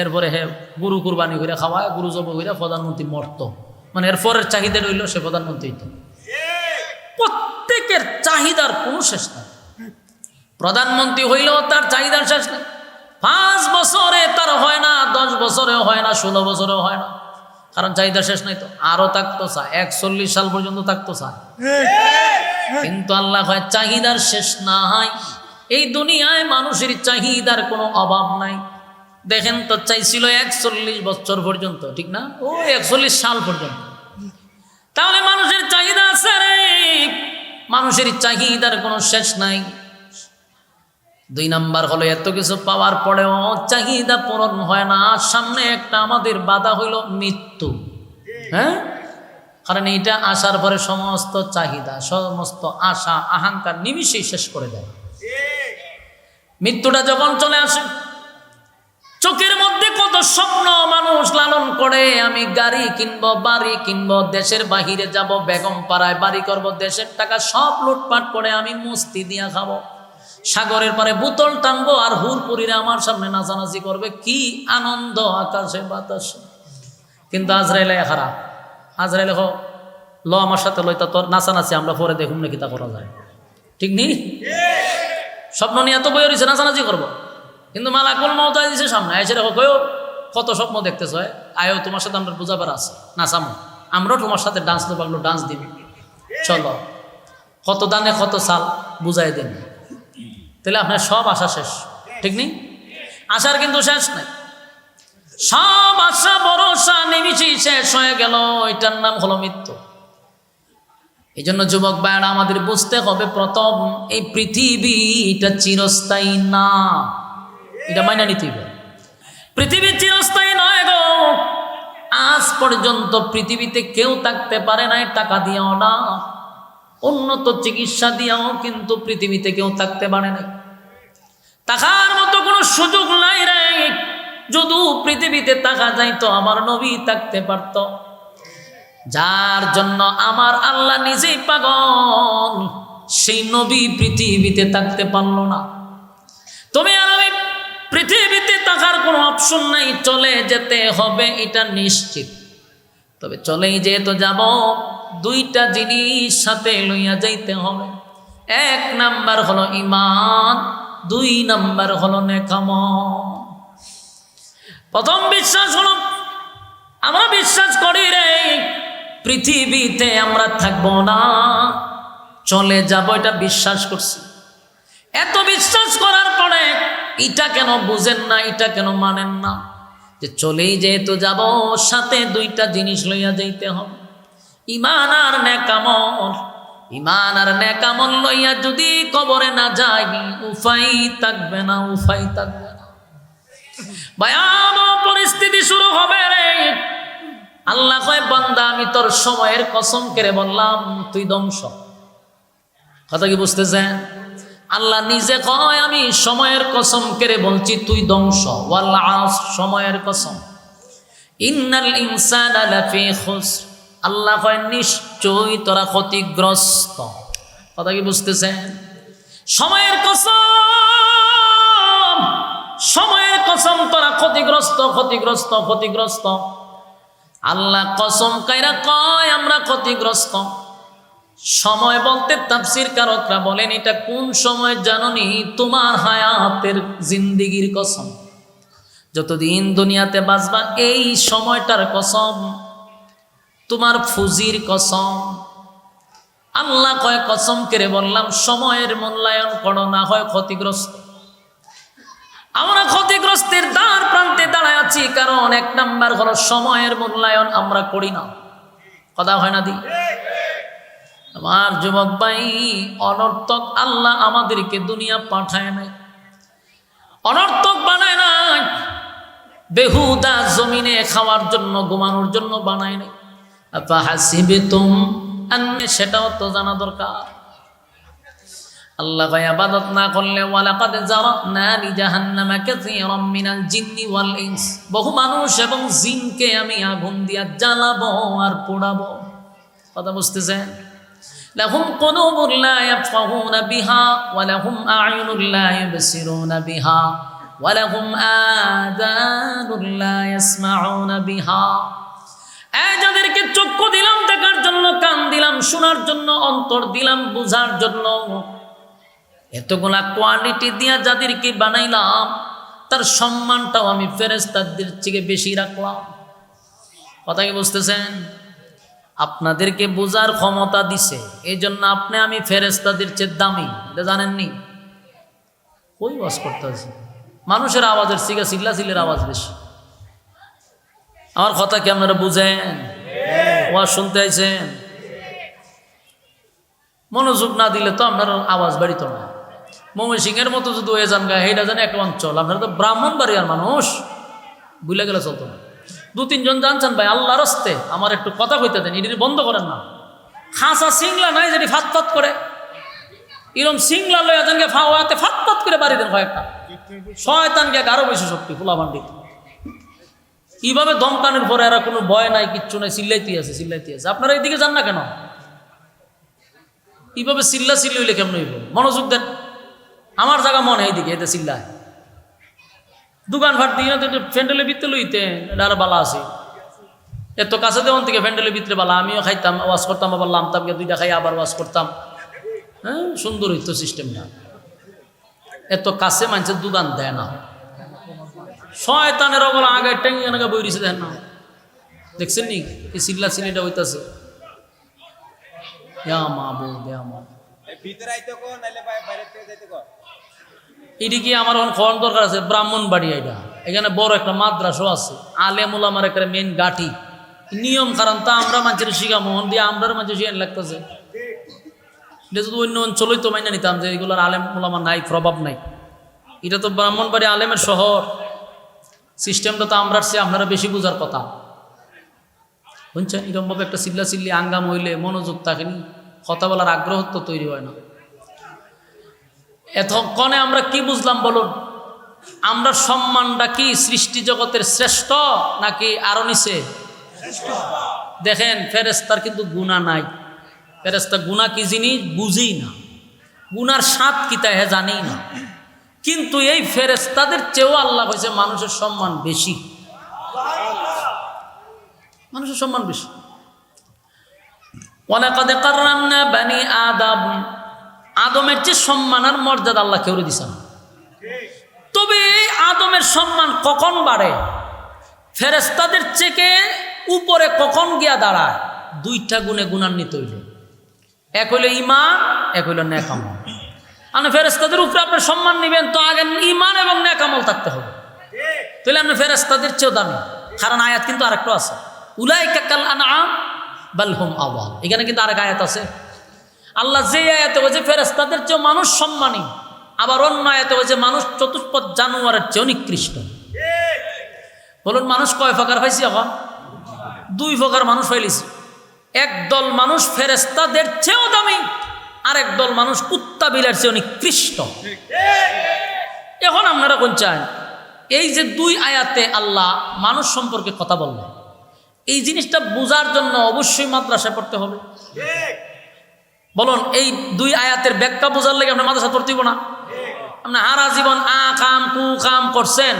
এরপরে হে গুরু কুরবানি করে খাওয়ায়, গুরু জব করে প্রধানমন্ত্রী মরত, মানে এরপরের চাহিদা রইল সে প্রধানমন্ত্রী তো প্রত্যেকের চাহিদার কোনো শেষ নাই। প্রধানমন্ত্রী হইলেও তার চাহিদার শেষ নেই। 5 বছরে তার হয় না, 10 বছরেও হয় না, 16 বছরেও হয় না, কারণ চাহিদা শেষ নাই। তো আরো থাকতো চায়, 41 সাল পর্যন্ত থাকতো চায়। কিন্তু আল্লাহ হয় চাহিদার শেষ নাই। এই দুনিয়ায় মানুষের চাহিদার কোনো অভাব নাই। দেখেন তো চাইছিল 41 বছর পর্যন্ত, ঠিক না? ও 41 সাল পর্যন্ত। তাহলে মানুষের চাহিদা আছে রে, মানুষের চাহিদার কোনো শেষ নাই। 2 নাম্বার হলো এত কিছু পাওয়ার পরেও চাহিদা পূরণ হয় না। সামনে একটা আমাদের বাধা হইল মৃত্যু। হ্যাঁ, কারণ এইটা আসার পরে সমস্ত চাহিদা, সমস্ত আশা আকাঙ্ক্ষা নিমিষেই শেষ করে দেয়। মৃত্যুটা যখন চলে আসে, চোখের মধ্যে কত স্বপ্ন মানুষ লালন করে, আমি গাড়ি কিনবো, বাড়ি কিনবো, দেশের বাহিরে যাব, বেগম পাড়ায় বাড়ি করব, দেশের টাকা সব লুটপাট করে আমি মস্তি দিয়া খাবো, সাগরের পারে বোতল টানবো, আর হুরপুরিরা আমার সামনে নাচানাচি করবে, কি আনন্দ আকাশে বাতাসে। কিন্তু আজরাইলে খারাপ, আজরাইলে ল আমার সাথে লইতা তোর নাচানাচি আমরা পরে দেখুন নাকি তা করা যায়, ঠিক নেই? স্বপ্ন নিয়ে এত বই রয়েছে নাচানাচি করবো, কিন্তু মালাকুল মওত দিছে সামনে এসে দেখো কত স্বপ্ন দেখতেছ, আয়ো তোমার সাথে আমরা বুঝাবার আছে, নাচামো, আমরাও তোমার সাথে ডান্স তো পারলো, ডান্স দিবি, চলো, কত দানে কত সাল বুঝাই দিন। তাহলে আপনার সব আশা শেষ, ঠিক নেই? আশার কিন্তু শেষ নাই। সব আশা ভরসা নিমিষেই শেষ হয়ে গেল, এটার নাম হলো মৃত্যু। এই জন্য যুবক ভাইরা আমাদের বুঝতে হবে, প্রথম এই পৃথিবীটা চিরস্থায়ী না, এটা মাইনা নিতে হবে। পৃথিবী চিরস্থায়ী নয় গো। আজ পর্যন্ত পৃথিবীতে কেউ থাকতে পারে নাই টাকা দিয়েও না, উন্নত চিকিৎসা দিয়েও কিন্তু পৃথিবীতে কেউ থাকতে পারে নাই। টাকার মতো কোনো সুযোগ নাই রে। যদি পৃথিবীতে টাকা যাইতো আমার নবী থাকতে পারত, যার জন্য আমার আল্লাহ নিজেই পাগল, সেই নবী পৃথিবীতে থাকতে পারলো না। তুমি আর আমি পৃথিবীতে থাকার কোনো অপশন নাই, চলে যেতে হবে এটা নিশ্চিত। তবে চলেই যেহেতু যাব, 2টা জিনিস সাথে লইয়া যাইতে হবে। 1 নাম্বার হলো ঈমান, 2 নাম্বার হলো নেকামল। প্রথম বিশ্বাস হলো, আমরা বিশ্বাস করি রে পৃথিবীতে আমরা থাকবো না, চলে যাব, এটা বিশ্বাস করছি। এত বিশ্বাস করার পরে এটা কেন বুঝেন না, এটা কেন মানেন না, যে চলেই যেহেতু যাব, সাথে 2টা জিনিস লইয়া যাইতে হবে, ঈমান আর নেকামল। ঈমান আর নেকামল লইয়া যদি কবরে না যাই, উপায় থাকবে না, উপায় থাকবে না। ভয়াবহ পরিস্থিতি শুরু হবে রে। আল্লাহ কয়, বান্দা আমি তোর সময়ের কসম করে বললাম তুই ধ্বংস। কথা কি বুঝতেছেন? আল্লাহ নিজে কয়, আমি সময়ের কসম করে বলছি তুই ধ্বংস। ওয়াল আসর, সময়ের কসম। ইন্নাল ইনসানা লাফি খুসর, আল্লাহ কয় নিশ্চয়ই তোরা ক্ষতিগ্রস্ত। কথা কি বুঝতেছেন? সময়ের কসম, সময়ের কসম, তোরা ক্ষতিগ্রস্ত, ক্ষতিগ্রস্ত, ক্ষতিগ্রস্ত। আল্লাহ কসম কাইরা কয় আমরা ক্ষতিগ্রস্ত। সময় বলতে তাফসীর কারকরা বলেন এটা কোন সময় জানোনি? তোমার হায়াতের জিন্দেগির কসম, যতদিন দুনিয়াতে বাঁচবা এই সময়টার কসম, তোমার ফুজির কসম। আল্লাহ কয় কসম করে বললাম সময়ের মূল্যায়ন করো, না হয় ক্ষতিগ্রস্ত। আমরা ক্ষতিগ্রস্তের দ্বার প্রান্তে দাঁড়ায় আছি, কারণ 1 নাম্বার হলো সময়ের মূল্যায়ন আমরা করি না। কথা হয় না দি? আমার যুবক ভাই, অনর্থক আল্লাহ আমাদেরকে দুনিয়া পাঠায় নাই, অনর্থক বানায় নাই, বেহুদা জমিনে খাওয়ার জন্য, ঘুমানোর জন্য বানায় নাই। আফাহাসিবতুম আন্না, সেটাও তো জানা দরকার। আল্লাহ ভাই ইবাদত না করলে, ওয়ালাকাদ জারানা লিজাহান্নামা কাসীরাম মিনাল জিন্নি ওয়াল ইনস, বহু মানুষ এবং জিনকে আমি আগুন দিয়া জ্বালাবো আর পোড়াবো। কথা বুঝতেছেন? লাহুম কুলুবুন লা ইয়াফকাহুনা বিহা ওয়া লাহুম আ'য়ুনুন লা ইবসিরুনা বিহা ওয়া লাহুম আযানুন লা ইয়াসমাউনা বিহা। যাদেরকে চক্ষু দিলাম দেখার জন্য, কান দিলাম শোনার জন্য, অন্তর দিলাম বুঝার জন্য, এতগুলা কোয়ালিটি দিয়া যাদেরকে বানাইলাম, তার সম্মানটাও আমি ফেরেশতাদের থেকে বেশি রাখলাম। কথা কি বুঝতেছেন? আপনাদেরকে বোঝার ক্ষমতা দিছে, এই জন্য আমি ফেরেশতাদের চেয়ে দামি, এটা জানেননি? কই ওয়াজ করতে আছে, মানুষের আওয়াজের থেকে চিল্লাচিল্লির আওয়াজ বেশি। আমার কথা কি আপনারা বুঝেন? ওয়াজ শুনতে আইছেন, মনোযোগ না দিলে তো আপনার আওয়াজ বাড়িত না। ময়মনসিংহের মতো যদি হয়ে যান গা, এইটা যেন একটা অঞ্চল, আপনারা তো ব্রাহ্মণবাড়িয়ার মানুষ, ভুলে গেলে চলতো না। 2-3 জন জানছেন ভাই আল্লাহর রাস্তে আমার একটু কথা কইতে দেন, এটি বন্ধ করেন না। খাঁচা সিংলা নাই যেটি ফাত ফাত করে, এরকম সিংলা লয়া জানকে ফাওয়াতে ফাত ফাত করে বাড়ি দেন কয়েকটা, শয়তানকে আরো বেশি শক্তি ফুলা ভান্ডিত। কিভাবে দমকানের পরে এরা কোনো ভয় নাই, কিচ্ছু নাই, চিল্লাইতে আছে। আপনারা এইদিকে যান না কেন? কিভাবে চিল্লা চিল্লি হইলে কেমন হইব? মনোযোগ দেন। আমার জায়গা মনে এইদিকে, এতে চিল্লায় দোকান ফাট দিয়ে ফ্যান্ডেলের ভিতরে লইতে আর বালা আছে, এত কাছে দেওয়ান থেকে ফ্যান্ডেলের ভিতরে বালা। আমিও খাইতাম, ওয়াজ করতাম, আবার লামতামকে 2টা খাই আবার ওয়াজ করতাম। হ্যাঁ, সুন্দর হইতো সিস্টেমটা। এত কাছে মানুষের দোকান দেয় না, শয়তানের বলা আগে টেঙ্গা বই দিছে, দেন না? দেখছেন নি এই চিল্লা চিল্লিটা হইতাছে? এটি কি আমার এখন খাওয়ার দরকার আছে? ব্রাহ্মণবাড়ি, এটা এখানে বড় একটা মাদ্রাসা আছে, আলেম ওলামার একটা মেন গাঠি, নিয়ম কারণ তা আমরা মানুষের শিখা মোহন দিয়ে আমরা মানুষের শিখান লাগতেছে। এটা যদি অন্য অঞ্চলই তো মাইনা নিতাম যে এগুলোর আলেম ওলামা নাই, প্রভাব নাই। এটা তো ব্রাহ্মণবাড়ি আলেমের শহর, সিস্টেমটা তো আমরা চেয়ে আপনারা বেশি বোঝার কথা। বুঝছেন? এরকমভাবে একটা চিল্লা চিল্লি আঙ্গাম হইলে মনোযোগ থাকেনি, কথা বলার আগ্রহ তো তৈরি হয় না। এতক্ষণে আমরা কি বুঝলাম বলুন? আমরা সম্মানটা কি সৃষ্টি জগতের শ্রেষ্ঠ নাকি আরো নিচে? দেখেন ফেরেশতার কিন্তু গুনাহ নাই। ফেরেশতা গুনাহ কি জিনিস বুঝেই না, গুনার স্বাদ কি তা জানেই না। কিন্তু এই ফেরেশতাদের চেয়েও আল্লাহ কইছে মানুষের সম্মান বেশি, মানুষের সম্মান বেশি। ওয়ালাকাদ কাররামনা বানি আদম, আদমের যে সম্মান আর মর্যাদা আল্লাহ কেউ দিছে না। তবে আদমের সম্মান কখন বাড়ে? ফেরেশতাদের চেয়ে উপরে কখন গিয়া দাঁড়ায়? 2টা গুণে গুণান্বিত হইলে, এক হইল ঈমান, এক হইল নেক আমল। আপনি ফেরেশতাদের উপরে আপনার সম্মান নেবেন তো আগে ঈমান এবং নেক আমল থাকতে হবে, তাহলে আপনি ফেরেশতাদের চেয়েও দামি। কারণ আয়াত কিন্তু আরেকটা আছে, উলাইকা কাল আনআম বাল হুম আযাল। এখানে কিন্তু আরেক আয়াত আছে। আল্লাহ যে আয়াতে বলছে ফেরেশতাদের চেয়েও মানুষ সম্মানী, আবার অন্য আয়াতে বলছে মানুষ চতুষ্পদ জানোয়ারের চেয়েও নিকৃষ্ট। বলুন মানুষ কয় প্রকার হয়েছে? এখন 2 প্রকার মানুষ হইলিছে। একদল মানুষ ফেরেশতাদের চেয়েও দামি, আর একদল মানুষ কুত্তা বিলার চেয়েও নিকৃষ্ট। এখন আপনারা কোন চান? এই যে 2 আয়াতে আল্লাহ মানুষ সম্পর্কে কথা বললেন, এই জিনিসটা বোঝার জন্য অবশ্যই মাদ্রাসায় পড়তে হবে। বলুন এই 2 আয়াতের ব্যাখ্যা বোঝার লাগে আপনার মাদ্রাসা পড়তে না? আপনি হারা জীবন কাম কু কাম করছেন,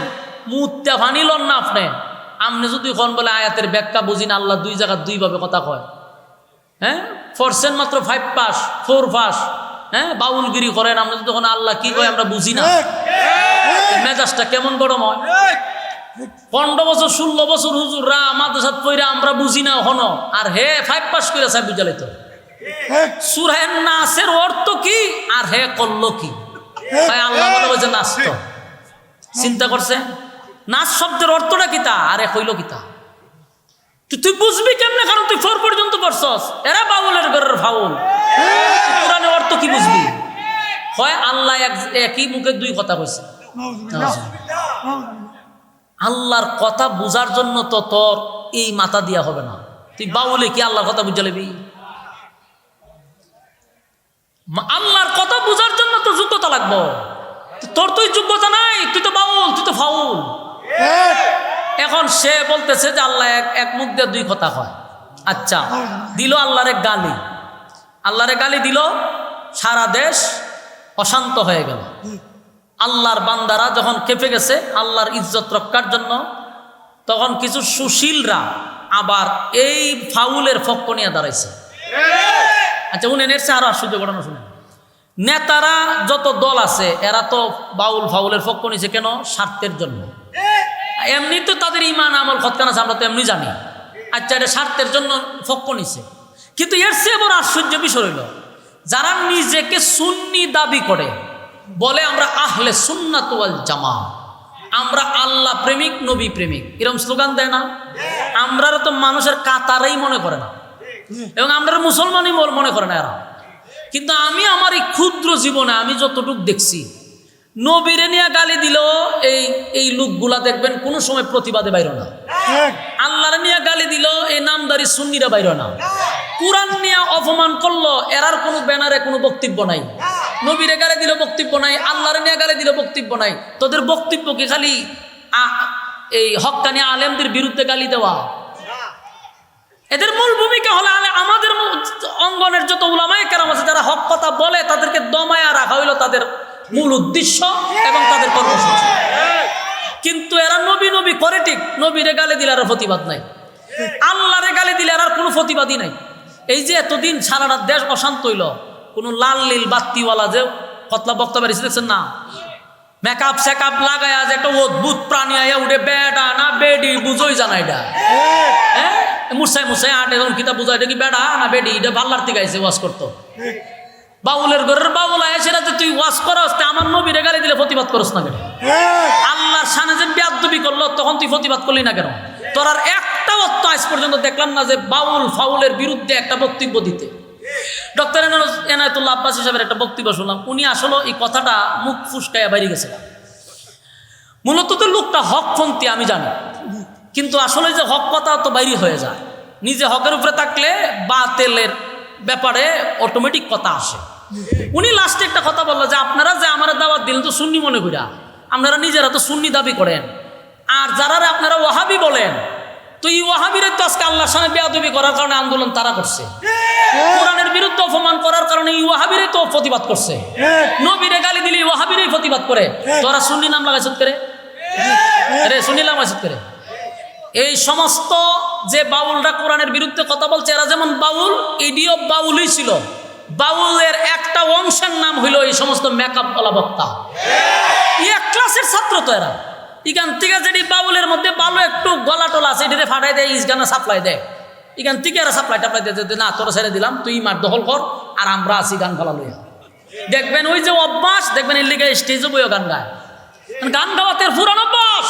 মুত্যা ফানিলন না আপনি যদি কোন বলে আয়াতের ব্যাখ্যা বুঝি না, আল্লাহ 2 জায়গা 2 ভাবে কথা কয়। হ্যাঁ, পড়ছেন মাত্র 5 পাস 4 পাস, হ্যাঁ, বাউলগিরি করেন। আমরা যদি আল্লাহ কি কয় আমরা বুঝি না, মেজাজটা কেমন গরম হয়। 15 বছর 16 বছর হুজুররা মাদ্রাসাত পড়া আমরা বুঝি না হন, আর হে 5 পাস করে সাহেব বুঝালাই তো সূরা নাসের অর্থ কি আর হে করলো কি? ভাই আল্লাহ বলে বলছে নাস, তো চিন্তা করছে নাস শব্দের অর্থটা কিতা আর এ হইল কিতা? তুই বুঝবি কেমনে? কারণ তুই 4 পর্যন্ত পড়ছস, এরা বাউলের ঘরের ফাউল। কোরআনের অর্থ কি বুঝবি? হয় আল্লাহ একই মুখে 2 কথা কইছে। আল্লাহর কথা বুঝার জন্য তো তোর এই মাথা দিয়া হবে না। তুই বাউলে কি আল্লাহর কথা বুঝা লেবি? আল্লাহর কথা বুঝার জন্য তো যোগ্যতা লাগবো। তোর তুই যোগ্যতা নাই, তুই তো বাউল, তুই তো ফাউল। এখন সে বলতেছে যে আল্লাহ এক মুখ দিয়ে 2 কথা হয়। আচ্ছা, দিল আল্লাহরে গালি, আল্লাহরে গালি দিল, সারা দেশ অশান্ত হয়ে গেল। আল্লাহর বান্দারা যখন কেঁপে গেছে আল্লাহর ইজ্জত রক্ষার জন্য, তখন কিছু সুশীলরা আবার এই ফাউলের পক্ষ নিয়ে দাঁড়াইছে। আচ্ছা উনি এর চেয়ে আরো আশ্চর্য ঘটনা শুনেন। নেতারা যত দল আছে এরা তো বাউল ফাউলের পক্ষ নিছে কেন? স্বার্থের জন্য। এমনি তো তাদের ইমান আমল খতকান আছে, আমরা তো এমনি জানি। আচ্ছা এটা স্বার্থের জন্য পক্ষ নিছে। কিন্তু এর চেয়ে বড় আশ্চর্য বিষয় হইল, যারা নিজেকে সুন্নি দাবি করে, বলে আমরা আহলে সুন্নাত ওয়াল জামাত, আমরা আল্লাহ প্রেমিক নবী প্রেমিক, এরকম স্লোগান দেয় না? আমরা তো মানুষের কাতারেই মনে করে না, এবং আমরা মুসলমানই মনে করে না এরা। কিন্তু আমি আমার এই ক্ষুদ্র জীবনে আমি যতটুকু দেখছি, নবীরে নিয়ে গালি দিল এই লোকগুলা দেখবেন কোনো সময় প্রতিবাদে বাইর না। আল্লাহরে নিয়ে গালি দিল এই নামদারি সুন্নিরা বাইর না। কুরআন নিয়ে অপমান করলো, এরার কোনো ব্যানারে কোনো বক্তব্য নাই। নবীরে গালি দিল বক্তব্য নাই, আল্লাহরে নিয়ে গালি দিল বক্তব্য নাই। তোদের বক্তব্য কি খালি এই হক্কানি আলেমদের বিরুদ্ধে গালি দেওয়া? এদের মূল ভূমিকা হলো আমাদের অঙ্গনের যত উলামায়ে কেরাম আছে যারা হক কথা বলে তাদেরকে দমায়া রাখা হইল তাদের মূল উদ্দেশ্য এবং তাদের কর্মসূচি। কিন্তু এরা নবী নবী করে ঠিক, নবীরে গালি দিলে আর প্রতিবাদ নাই, আল্লাহরে গালি দিলে আর কোনো প্রতিবাদই নাই। এই যে এতদিন সারাটা দেশ অশান্ত হইল, কোনো লাল নীল বাত্তিওয়ালা যে কতলা বক্তব্য দেখছেন না, মেকআপ সেকআপ লাগায়া যে একটা অদ্ভুত প্রাণী আয়া উঠে, বেডা না বেডি বুঝোই জানা এটা। হ্যাঁ মুসাই মুসাই আট এখন কিতা বুঝাই, এটা কি বেডা না বেডি? এটা পাল্লার থেকে আইসে ওয়াজ করতো। বাউলের ঘরের বাউল আয় সেটা তুই ওয়াজ করস, আমার নবীরে গালি দিলে প্রতিবাদ করস না কেন? আল্লাহর শানে যে বেয়াদবি করলো তখন তুই প্রতিবাদ করলি না কেন? তোর আর একটা অর্থ আজ পর্যন্ত দেখলাম না যে বাউল ফাউলের বিরুদ্ধে একটা বক্তব্য দিতে। ডক্টর এনায়েতুল্লাহ আব্বাসী সাহেবের একটা বক্তব্য শুনলাম, উনি আসলে এই কথাটা মুখ ফুসকাইয়া বাইরে গেছিলেন। মূলত তো লোকটা হকপন্থী আমি জানি, কিন্তু আসলে যে হক কথা তো বাইরে হয়ে যায়। নিজে হকের উপরে থাকলে বাতিলের ব্যাপারে অটোমেটিক কথা আসে। উনি লাস্টে একটা কথা বললো যে আপনারা যে আমার দাওয়াত দিলেন তো সুন্নি মনে করিয়া, আপনারা নিজেরা তো সুন্নি দাবি করেন, আর যারা আপনারা ওয়াহাবি বলেন, তো এই ওয়াহাবিরে তো আজকে আল্লাহর সামনে বেয়াদবি করার কারণে আন্দোলন তারা করছে, কোরআনের বিরুদ্ধে অপমান করার কারণে এই ওয়াহাবিরে তো প্রতিবাদ করছে, নবীরে গালি দিলে ওয়াহাবিরেই প্রতিবাদ করে। তোরা সুন্নি নাম লাগাইছত করে রে, সুন্নি নাম লাগাইছত করে। এই সমস্ত যে বাউলরা কোরআনের বিরুদ্ধে কথা বলছে, এরা যেমন বাউল, এডিও বাউলই ছিল। বাউলের একটা অংশের নাম হইল এই সমস্ত মেকআপ ওয়ালা বক্তা। এক ক্লাসের ছাত্র তো এরা। এখান থেকে যেটি বাউলের মধ্যে ভালো একটু গলা টলা আছে, এটাতে ফাটাই দেয়, ইসগানা সাপ্লাই দেয়। এখান থেকে এরা সাপ্লাই টাপ্লাই দিয়ে না তোরা ছেড়ে দিলাম, তুই মার দখল কর, আর আমরা আছি গান ফেলা লইয়া। দেখবেন ওই যে অভ্যাস, দেখবেন এর লিগে স্টেজে বইও গান গায়। গান গাওয়াতে পুরান অভ্যাস,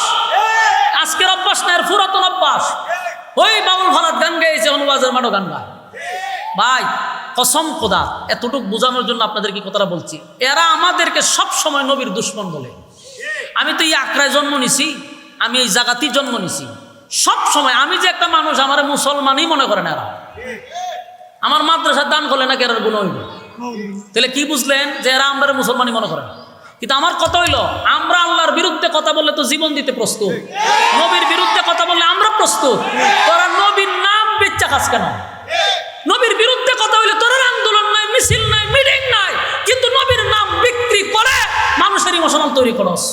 আজকের অভ্যাস না, এর পুরাতন অভ্যাস। ওই বাউল ফালাত গান গাইছে, অনুবাজের মাঠও গান গায়। ভাই কসম খোদা, এতটুকু বোঝানোর জন্য আপনাদের কি কথাটা বলছি, এরা আমাদেরকে সব সময় নবীর দুশ্মন বলে। আমি তো এই আকড়ায় জন্ম নিছি, আমি এই জায়গাতেই জন্ম নিছি। সব সময় আমি যে একটা মানুষ, আমার মুসলমানই মনে করেন এরা। আমার মাদ্রাসার দান করলে না কেরার গুণ হইব, তাহলে কি বুঝলেন যে এরা আমরা মুসলমানই মনে করেন। কিন্তু আমার কথা হইল, আমরা আল্লাহর বিরুদ্ধে কথা বললে তো জীবন দিতে প্রস্তুত, নবীর বিরুদ্ধে কথা বললে আমরা প্রস্তুত। তোরা নবীর নাম বেচ্চা খাস কেন? নবীর বিরুদ্ধে কথা হইলে তোর আন্দোলন নাই, মিছিল নাই, মিটিং নাই, কিন্তু নবীর নাম বিক্রি করে মানুষের ইমোশনাল তৈরি করস,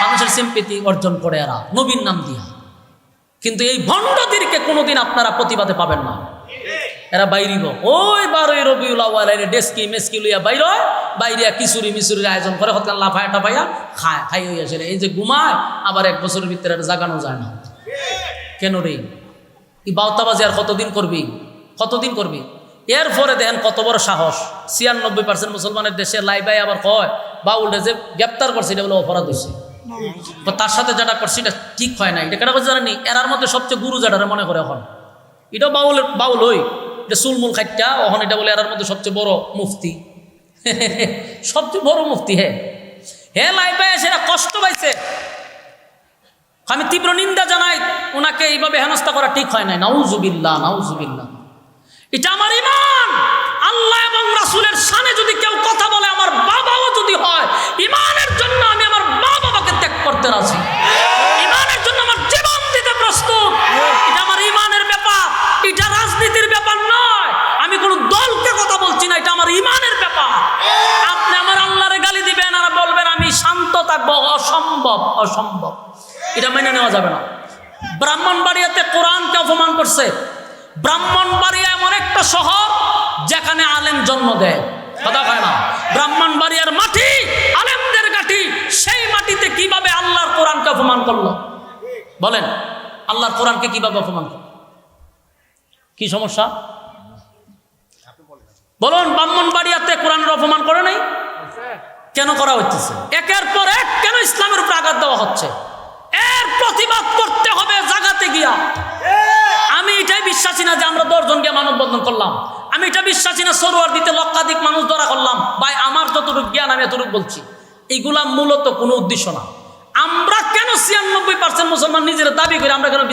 মানুষের সিম্পেথি অর্জন করে এরা নবীর নাম দিয়া। কিন্তু এই ভণ্ডদেরকে কোনোদিন আপনারা প্রতিবাদে পাবেন না। এরা বাইরিব ওই 12 রবিউল আউয়াল ডেস্কি মেসকি লইয়া বাইর হয়, বাইরিয়া কিশোরী মিশরির আয়োজন করে, হতে লাফায় টাফাইয়া খায়, খাই হইয়াছে। এই যে ঘুমায়, আবার 1 বছরের ভিতরে জাগানো যায় না কেন রে? এই বাউতাবাজি আর কতদিন করবি, কতদিন করবি? এরপরে দেখেন কত বড় সাহস, 96% মুসলমানের দেশে লাইবাই আবার কয় বাউলটা যে গ্রেপ্তার করছে এটা বলে অপরাধ হয়েছে, তার সাথে যেটা করছে এটা ঠিক হয় না। এটা কেটা করছে জানেনি? এরার মধ্যে সবচেয়ে গুরু যেটা মনে করে এখন, এটাও বাউল হই, এটা চুলমুল খাইটা এখন এটা বলে এরার মধ্যে সবচেয়ে বড় মুফতি, সবচেয়ে বড় মুফতি। হে লাইবাই সেটা কষ্ট পাইছে, আমি তীব্র নিন্দা জানাই। ওনাকে এইভাবে হেনস্থা করা ঠিক হয় নাই। নাউজুবিল্লাহ, নাউজুবিল্লাহ। এটা আমার ইমান। আল্লাহ এবং রাসূলের শানে যদি কেউ কথা বলে, আমার বাবাও যদি হয়, ইমানের জন্য আমি আমার মা বাবাকে ত্যাগ করতে রাজি, ইমানের জন্য আমার জীবন দিতে প্রস্তুত। এটা আমার ইমানের ব্যাপার, এটা রাজনীতির ব্যাপার নয়। আমি কোনো দলকে কথা বলছি না, এটা আমার ইমানের ব্যাপার। আপনি আমার আল্লাহরে গালি দিবেন আর বলবেন আমি শান্ত থাকবো, অসম্ভব, অসম্ভব। এটা মেনে নেওয়া যাবে না। ব্রাহ্মণবাড়িয়াতে কোরআনকে অপমান করছে। ব্রাহ্মণবাড়িয়া এমন একটা শহর যেখানে আলেম জন্ম দেয়, কথা কয় না। ব্রাহ্মণবাড়িয়ার মাটি আলেমদের ঘাঁটি, সেই মাটিতে কিভাবে আল্লাহর কোরআনকে অপমান করলো? বলেন, আল্লাহর কোরআনকে কিভাবে অপমান করলো? কি সমস্যা বলুন? ব্রাহ্মণবাড়িয়াতে কোরআনের অপমান করে নাই? কেন করা হচ্ছে? একের পর এক কেন ইসলামের উপর আঘাত দেওয়া হচ্ছে? এর প্রতিবাদ করতে হবে জায়গাতে গিয়া। আমি এটাই বিশ্বাসী না যে আমরা 10 জন গিয়ে মানববন্ধন করলাম। আমি এটা বিশ্বাসী না সরোয়ার দিতে লক্ষাধিক মানুষ ধরা করলাম। ভাই, আমার যতটুকু জ্ঞান আমি এতটুকু বলছি, এইগুলা মূলত কোনো উদ্দেশ্য না। আমরা কেন 96% মুসলমান নিজেরা দাবি করি, আমরা কেন